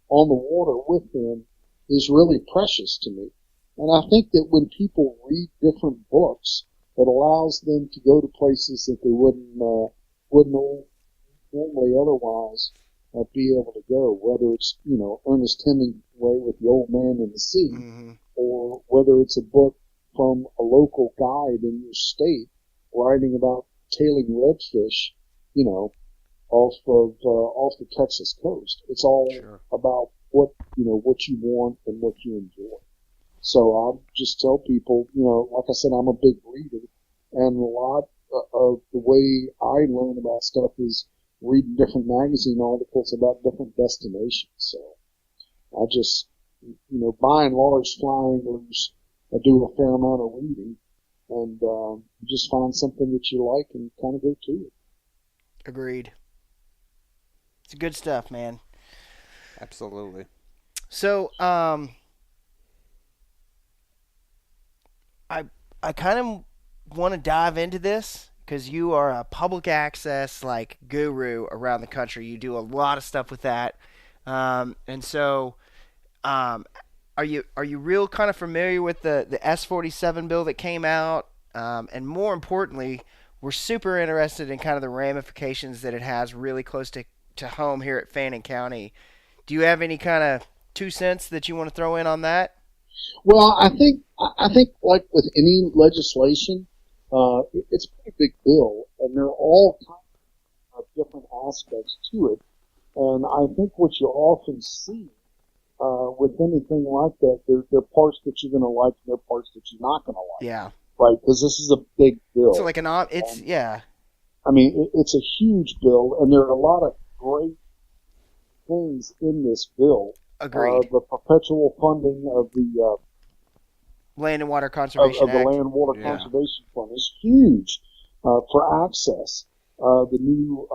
the water with him is really precious to me. And I think that when people read different books, it allows them to go to places that they wouldn't normally otherwise be able to go, whether it's, Ernest Hemingway with The Old Man and the Sea, Mm-hmm. or whether it's a book from a local guide in your state writing about tailing redfish, off the Texas coast. It's all about what you want and what you enjoy. So I just tell people, like I said, I'm a big reader, and a lot of the way I learn about stuff is reading different magazine articles about different destinations. So I just, by and large, fly anglers, I do a fair amount of reading, and just find something that you like and kind of go to it. Agreed. It's good stuff, man. Absolutely. So, I kind of want to dive into this because you are a public access like guru around the country. You do a lot of stuff with that, and so are you real kind of familiar with the S-47 bill that came out? And more importantly, we're super interested in kind of the ramifications that it has really close to home here at Fannin County. Do you have any kind of 2 cents that you want to throw in on that? Well, I think like with any legislation, it's a pretty big bill, and there are all kinds of different aspects to it. And I think what you often see with anything like that, there are parts that you're going to like, and there are parts that you're not going to like. Yeah. Right, because this is a big bill. So like yeah. I mean, it's a huge bill, and there are a lot of great things in this bill. Agreed. The perpetual funding of the Land and Water Conservation Act. The Land and Water Conservation Fund is huge for access. The new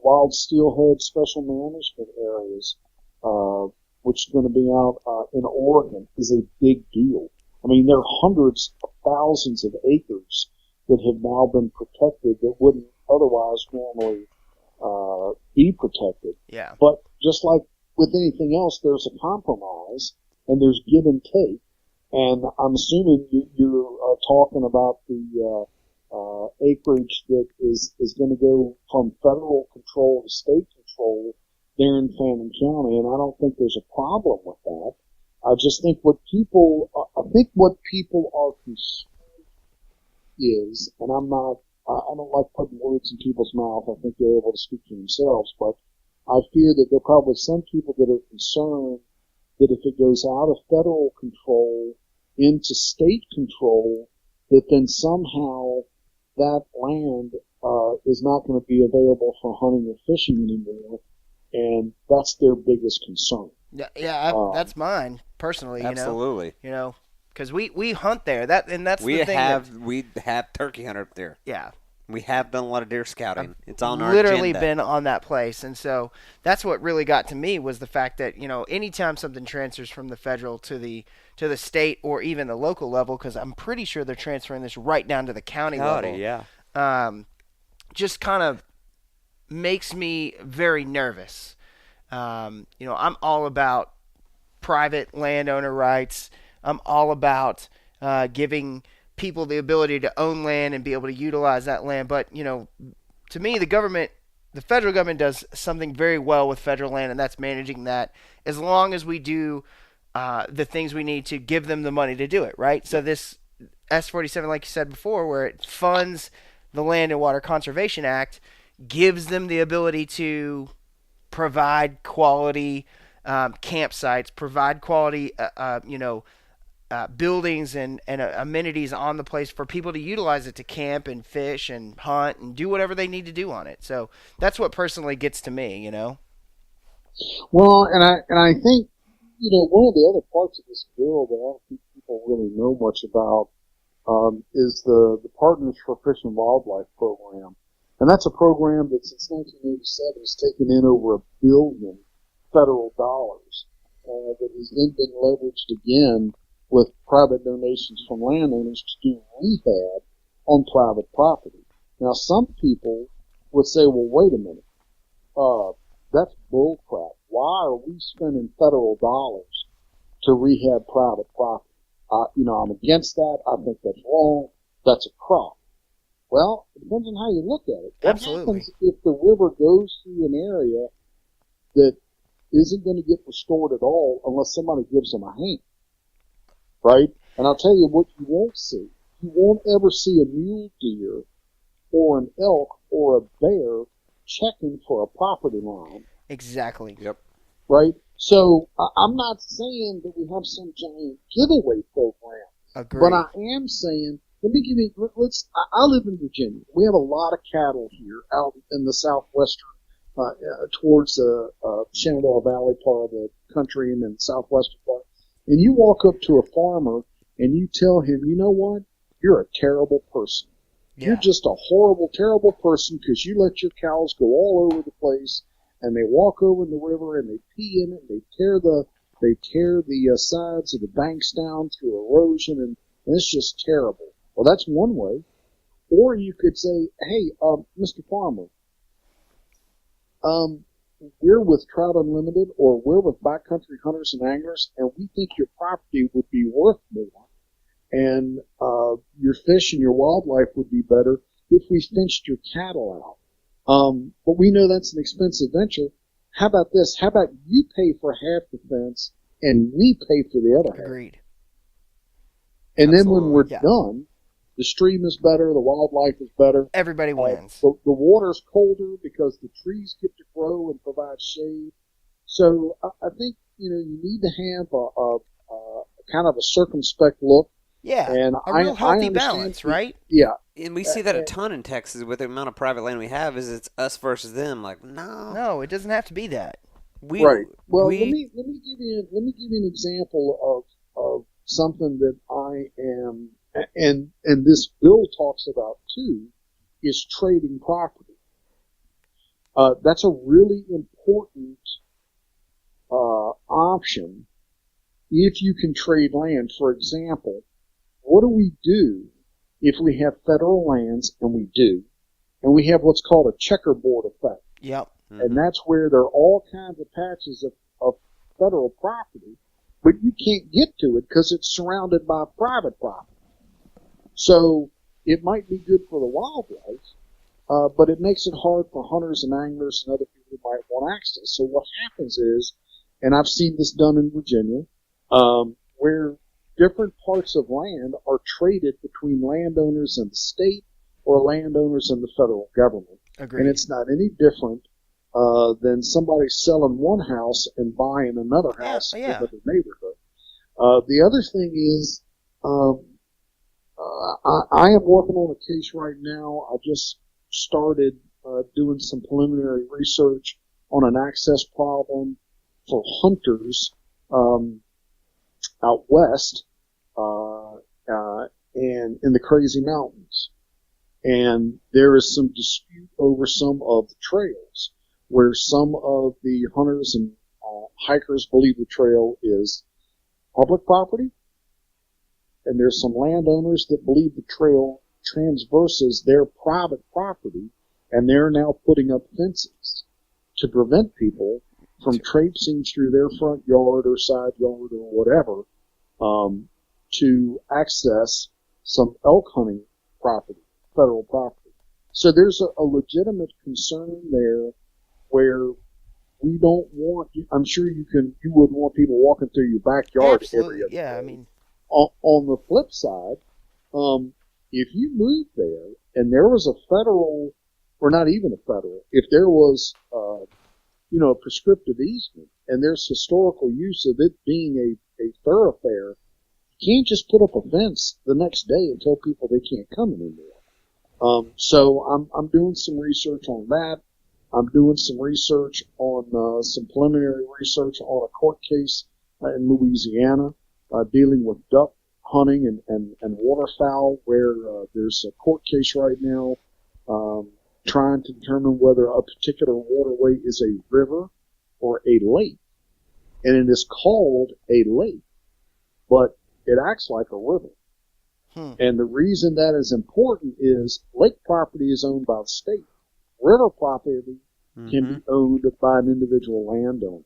wild steelhead special management areas, which is going to be out in Oregon, is a big deal. I mean, there are hundreds of thousands of acres that have now been protected that wouldn't otherwise normally be protected. Yeah. But just like with anything else, there's a compromise and there's give and take. And I'm assuming you're talking about the acreage that is going to go from federal control to state control there in Fannin County, and I don't think there's a problem with that. I just think what people are concerned is, and I don't like putting words in people's mouth. I think they're able to speak for themselves, but I fear that there are probably some people that are concerned that if it goes out of federal control into state control, that then somehow that land is not going to be available for hunting or fishing anymore, and that's their biggest concern. Yeah, that's mine personally. Absolutely. Because we hunt there. That's the thing. We have turkey hunter up there. Yeah. We have done a lot of deer scouting. It's on our literally agenda. Been on that place, and so that's what really got to me was the fact that anytime something transfers from the federal to the state or even the local level, because I'm pretty sure they're transferring this right down to the county level. Yeah. Just kind of makes me very nervous. I'm all about private landowner rights. I'm all about giving people the ability to own land and be able to utilize that land. But, to me, the federal government does something very well with federal land, and that's managing that as long as we do the things we need to give them the money to do it, right? So this S-47, like you said before, where it funds the Land and Water Conservation Act, gives them the ability to provide quality campsites, provide quality, buildings and amenities on the place for people to utilize it to camp and fish and hunt and do whatever they need to do on it. So that's what personally gets to me, Well, and I think, one of the other parts of this bill that I don't think people really know much about is the Partners for Fish and Wildlife program. And that's a program that since 1987 has taken in over $1 billion federal dollars that has then been leveraged again with private donations from landowners to do rehab on private property. Now, some people would say, well, wait a minute. That's bullcrap. Why are we spending federal dollars to rehab private property? I'm against that. I think that's wrong. That's a crop. Well, it depends on how you look at it. What happens if the river goes through an area that isn't going to get restored at all unless somebody gives them a hand? Right? And I'll tell you what you won't see. You won't ever see a mule deer or an elk or a bear checking for a property line. Exactly. Yep. Right? So I'm not saying that we have some giant giveaway program. Agreed. But I am saying, I live in Virginia. We have a lot of cattle here out in the southwestern, towards the Shenandoah Valley part of the country and then southwestern part. And you walk up to a farmer and you tell him, you know what? You're a terrible person. Yeah. You're just a horrible, terrible person because you let your cows go all over the place and they walk over in the river and they pee in it. They tear the sides of the banks down through erosion And it's just terrible. Well, that's one way. Or you could say, hey, Mr. Farmer, we're with Trout Unlimited, or we're with Backcountry Hunters and Anglers, and we think your property would be worth more, and your fish and your wildlife would be better if we fenced your cattle out. But we know that's an expensive venture. How about this? How about you pay for half the fence, and we pay for the other half? Agreed. And then when we're done, the stream is better, the wildlife is better. Everybody wins. The water's colder because the trees get to grow and provide shade. So I think, you need to have a kind of a circumspect look. Yeah, and a real healthy balance, right? Yeah. And we see that a ton in Texas with the amount of private land we have. Is it's us versus them? Like, no, it doesn't have to be that. Right. Well, let me give you an example of something that I am, and this bill talks about too, is trading property. That's a really important option if you can trade land. For example, what do we do if we have federal lands, and we do, and we have what's called a checkerboard effect? Yep. Mm-hmm. And that's where there are all kinds of patches of federal property, but you can't get to it because it's surrounded by private property. So it might be good for the wildlife, but it makes it hard for hunters and anglers and other people who might want access. So what happens is, and I've seen this done in Virginia, where different parts of land are traded between landowners and the state or landowners and the federal government. Agreed. And it's not any different than somebody selling one house and buying another house in another neighborhood. The other thing is, I am working on a case right now. I just started doing some preliminary research on an access problem for hunters out west and in the Crazy Mountains. And there is some dispute over some of the trails, where some of the hunters and hikers believe the trail is public property, and there's some landowners that believe the trail transverses their private property, and they're now putting up fences to prevent people from traipsing through their front yard or side yard or whatever to access some elk hunting property, federal property. So there's a legitimate concern there where we don't want, I'm sure you wouldn't want people walking through your backyard every other day. I mean. On the flip side, if you moved there and there was a federal, or not even a federal, if there was, a prescriptive easement and there's historical use of it being a thoroughfare, you can't just put up a fence the next day and tell people they can't come anymore. So I'm doing some research on that. I'm doing some research on some preliminary research on a court case in Louisiana dealing with duck hunting and waterfowl, where there's a court case right now trying to determine whether a particular waterway is a river or a lake. And it is called a lake, but it acts like a river. And the reason that is important is lake property is owned by the state. River property can be owned by an individual landowner.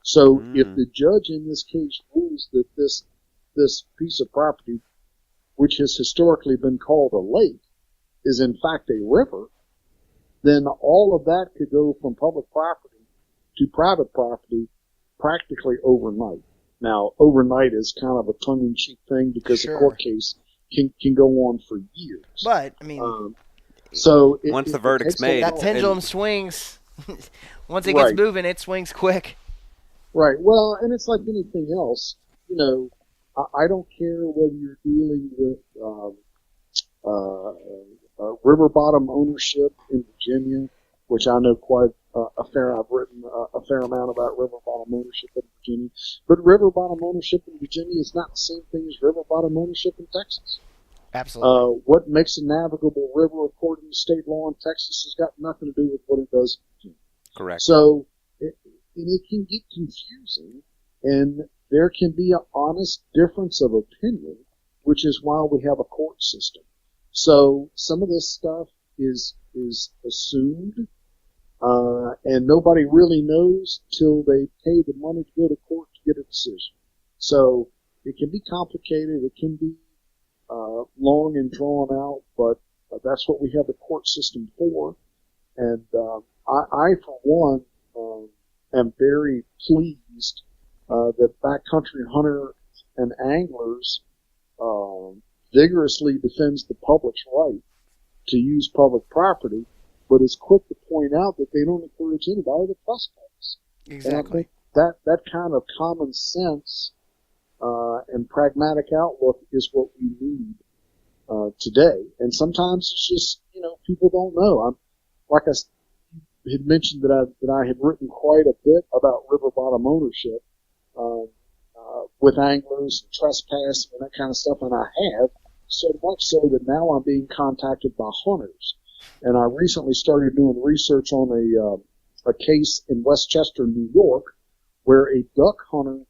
So if the judge in this case rules that this piece of property, which has historically been called a lake, is in fact a river, then all of that could go from public property to private property practically overnight. Now, overnight is kind of a tongue-in-cheek thing because a court case can go on for years. But, I mean... so once the verdict's made... That pendulum swings. Once it gets moving, it swings quick. Right. Well, and it's like anything else. I don't care whether you're dealing with river bottom ownership in Virginia, which I know quite I've written a fair amount about river bottom ownership in Virginia. But river bottom ownership in Virginia is not the same thing as river bottom ownership in Texas. Absolutely. What makes a navigable river according to state law in Texas has got nothing to do with what it does in Virginia. Correct. So it can get confusing, and there can be an honest difference of opinion which is why we have a court system. So some of this stuff is assumed, and nobody really knows till they pay the money to go to court to get a decision. So it can be complicated. It can be long and drawn out, but that's what we have the court system for. And I for one, am very pleased that backcountry hunter and anglers vigorously defends the public's right to use public property, but is quick to point out that they don't encourage anybody to trespass. Exactly. And I think that kind of common sense and pragmatic outlook is what we need today. And sometimes it's just, people don't know. Like I had mentioned that I had written quite a bit about river bottom ownership with anglers and trespassing and that kind of stuff, and I have, so much so that now I'm being contacted by hunters. And I recently started doing research on a case in Westchester, New York, where a duck hunter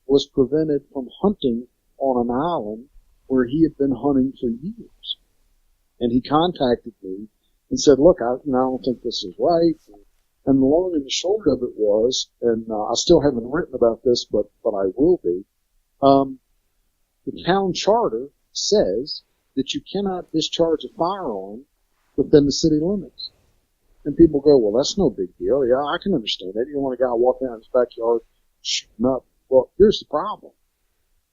was prevented from hunting on an island where he had been hunting for years. And he contacted me and said, look, I don't think this is right. And the long and the short of it was, and I still haven't written about this, but I will be, the town charter says that you cannot discharge a firearm within the city limits. And people go, well, that's no big deal. Yeah, I can understand that. You don't want a guy walking out in his backyard shooting up. Well, here's the problem.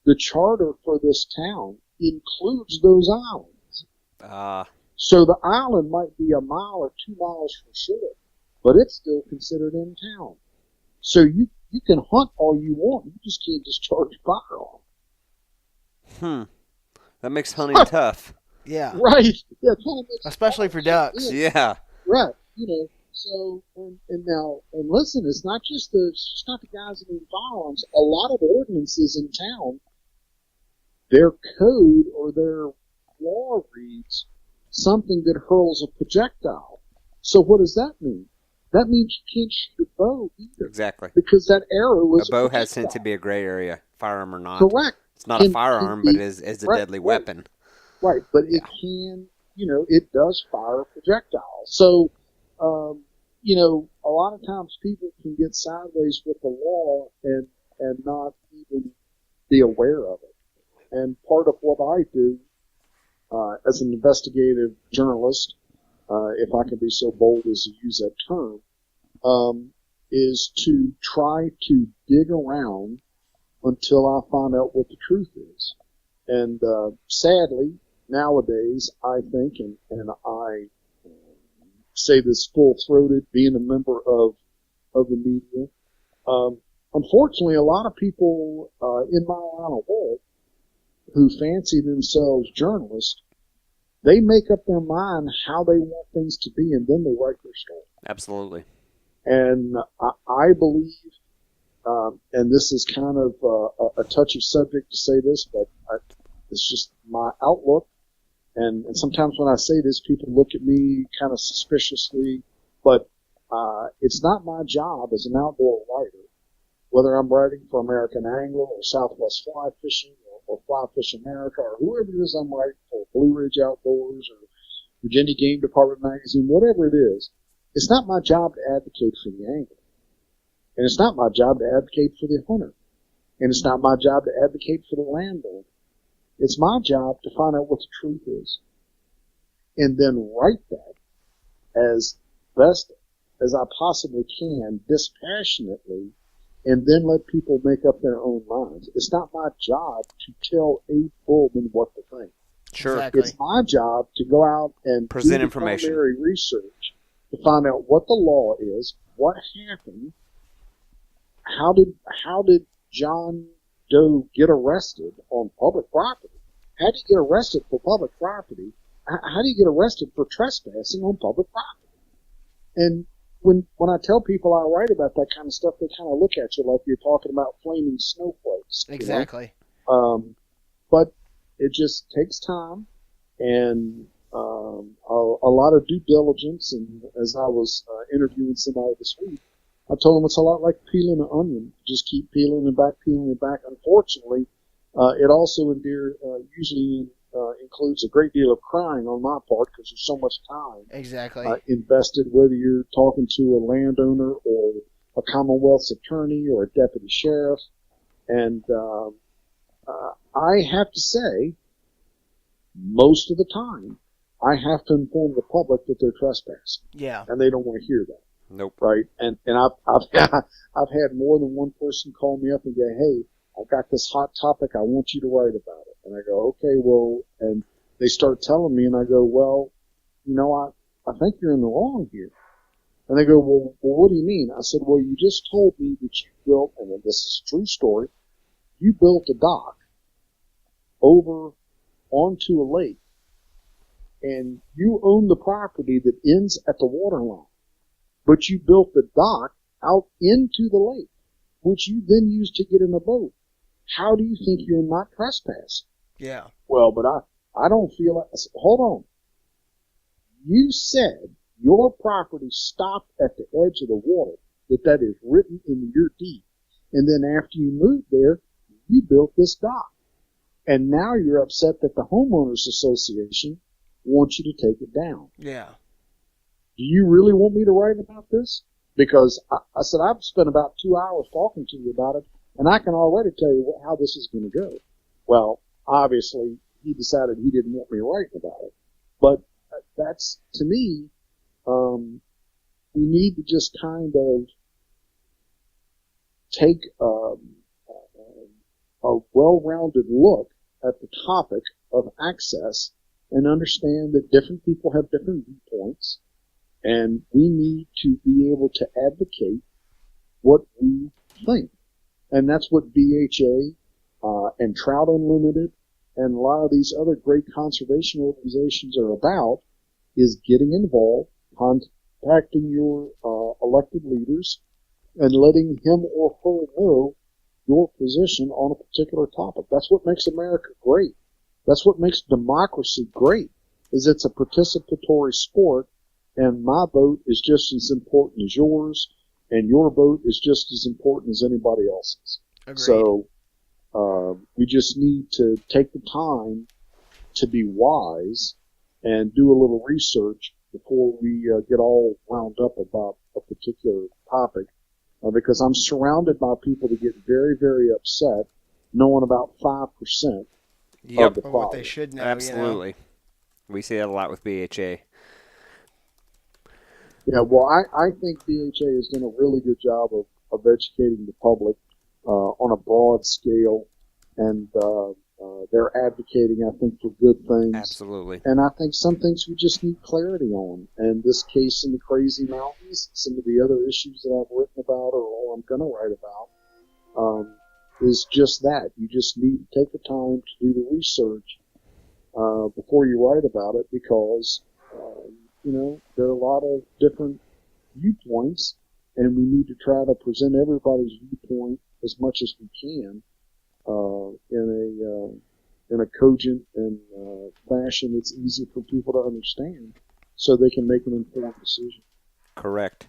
The charter for this town includes those islands. So the island might be a mile or 2 miles from shore, but it's still considered in town. So you can hunt all you want. You just can't discharge a firearm. That makes hunting tough. Yeah. Right. Yeah, especially for ducks. Yeah. Right. So and listen, it's not the guys that own firearms. A lot of ordinances in town, their code or their law reads something that hurls a projectile. So what does that mean? That means you can't shoot a bow either. Exactly. Because that arrow is a bow has tended to be a gray area, firearm or not. Correct. It's not a firearm, but it is a deadly weapon. Right, but it can, it does fire a projectile. So, a lot of times people can get sideways with the law and not even be aware of it. And part of what I do as an investigative journalist, if I can be so bold as to use that term, is to try to dig around until I find out what the truth is. And sadly, nowadays, I think, and I say this full-throated, being a member of the media, unfortunately, a lot of people in my line of work who fancy themselves journalists, they make up their mind how they want things to be, and then they write their story. Absolutely. And I believe, and this is kind of a touchy subject to say this, but it's just my outlook. And sometimes when I say this, people look at me kind of suspiciously, but it's not my job as an outdoor writer, whether I'm writing for American Angler or Southwest Fly Fishing or Fly Fish America or whoever it is I'm writing for, Blue Ridge Outdoors or Virginia Game Department Magazine, whatever it is. It's not my job to advocate for the angler. And it's not my job to advocate for the hunter. And it's not my job to advocate for the landlord. It's my job to find out what the truth is. And then write that as best as I possibly can, dispassionately, and then let people make up their own minds. It's not my job to tell a bullman what to think. Sure. Exactly. It's my job to go out and present do information, primary research to find out what the law is, what happened, how did John Doe get arrested on public property? How do you get arrested for public property? How do you get arrested for trespassing on public property? And when I tell people I write about that kind of stuff, they kind of look at you like you're talking about flaming snowflakes. Exactly. But it just takes time and a lot of due diligence. And as I was interviewing somebody this week, I told them it's a lot like peeling an onion. Just keep peeling it back, peeling it back. Unfortunately, It also usually includes a great deal of crying on my part because there's so much time invested, whether you're talking to a landowner or a Commonwealth's attorney or a deputy sheriff. And I have to say, most of the time, I have to inform the public that they're trespassing. Yeah. And they don't want to hear that. Nope. Right. And I've had more than one person call me up and go, hey, I've got this hot topic. I want you to write about it. And I go, okay, well, and they start telling me, and I go, well, I think you're in the wrong here. And they go, well, what do you mean? I said, well, you just told me that you built, and this is a true story, you built a dock over onto a lake, and you own the property that ends at the water line. But you built the dock out into the lake, which you then used to get in a boat. How do you think you're not trespassing? Yeah. Well, but I don't feel like, I said, hold on. You said your property stopped at the edge of the water, that is written in your deed. And then after you moved there, you built this dock. And now you're upset that the homeowners association wants you to take it down. Yeah. Do you really want me to write about this? Because I said, I've spent about 2 hours talking to you about it, and I can already tell you how this is going to go. Well, obviously, he decided he didn't want me writing about it. But that's, to me, we need to just kind of take a well-rounded look at the topic of access and understand that different people have different viewpoints, and we need to be able to advocate what we think. And that's what BHA and Trout Unlimited and a lot of these other great conservation organizations are about, is getting involved, contacting your elected leaders, and letting him or her know your position on a particular topic. That's what makes America great. That's what makes democracy great, is it's a participatory sport, and my vote is just as important as yours, and your vote is just as important as anybody else's. Agreed. So we just need to take the time to be wise and do a little research before we get all wound up about a particular topic, because I'm surrounded by people that get very, very upset knowing about 5% of the problem. What they should know. Absolutely. We see that a lot with BHA. Yeah, well, I think BHA has done a really good job of educating the public on a broad scale, and they're advocating, I think, for good things. Absolutely. And I think some things we just need clarity on. And this case in the Crazy Mountains, some of the other issues that I've written about or I'm going to write about, is just that. You just need to take the time to do the research before you write about it, because there are a lot of different viewpoints, and we need to try to present everybody's viewpoint as much as we can in a cogent and fashion that's easy for people to understand, so they can make an informed decision. Correct.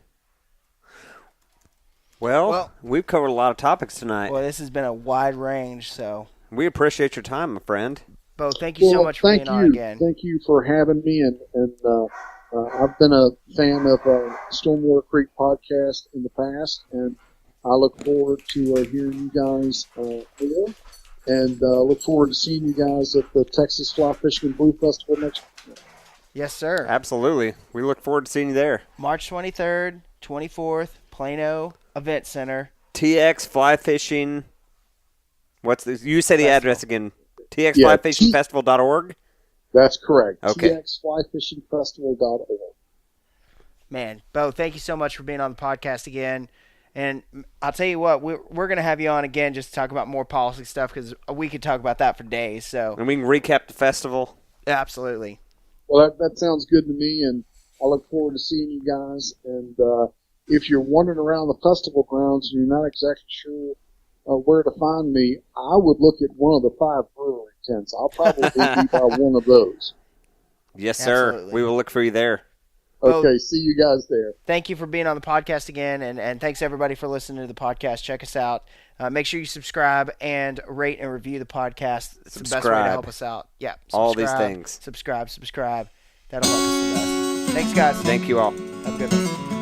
Well, we've covered a lot of topics tonight. Well, this has been a wide range, so we appreciate your time, my friend. Beau, thank you so much for being on again. Thank you for having me, and I've been a fan of Stormwater Creek podcast in the past, and I look forward to hearing you guys here, and look forward to seeing you guys at the Texas Fly Fishing and Blue Festival next week. Yes, sir. Absolutely. We look forward to seeing you there. March 23rd, 24th, Plano Event Center. TX Fly Fishing. You say the address again. TXFlyFishingFestival.org? That's correct. Okay. TXFlyFishingFestival.org. Man, Beau, thank you so much for being on the podcast again. And I'll tell you what, we're going to have you on again just to talk about more policy stuff, because we could talk about that for days. So. And we can recap the festival. Absolutely. Well, that sounds good to me, and I look forward to seeing you guys. And if you're wandering around the festival grounds and you're not exactly sure where to find me, I would look at one of the 5 brewery tents. I'll probably be by one of those. Yes, sir. Absolutely. We will look for you there. Okay, see you guys there. Thank you for being on the podcast again, and thanks everybody for listening to the podcast. Check us out. Make sure you subscribe and rate and review the podcast. It's the best way to help us out. Yeah, all these things. Subscribe. That'll help us the best. Thanks, guys. Thank you all. Have a good one.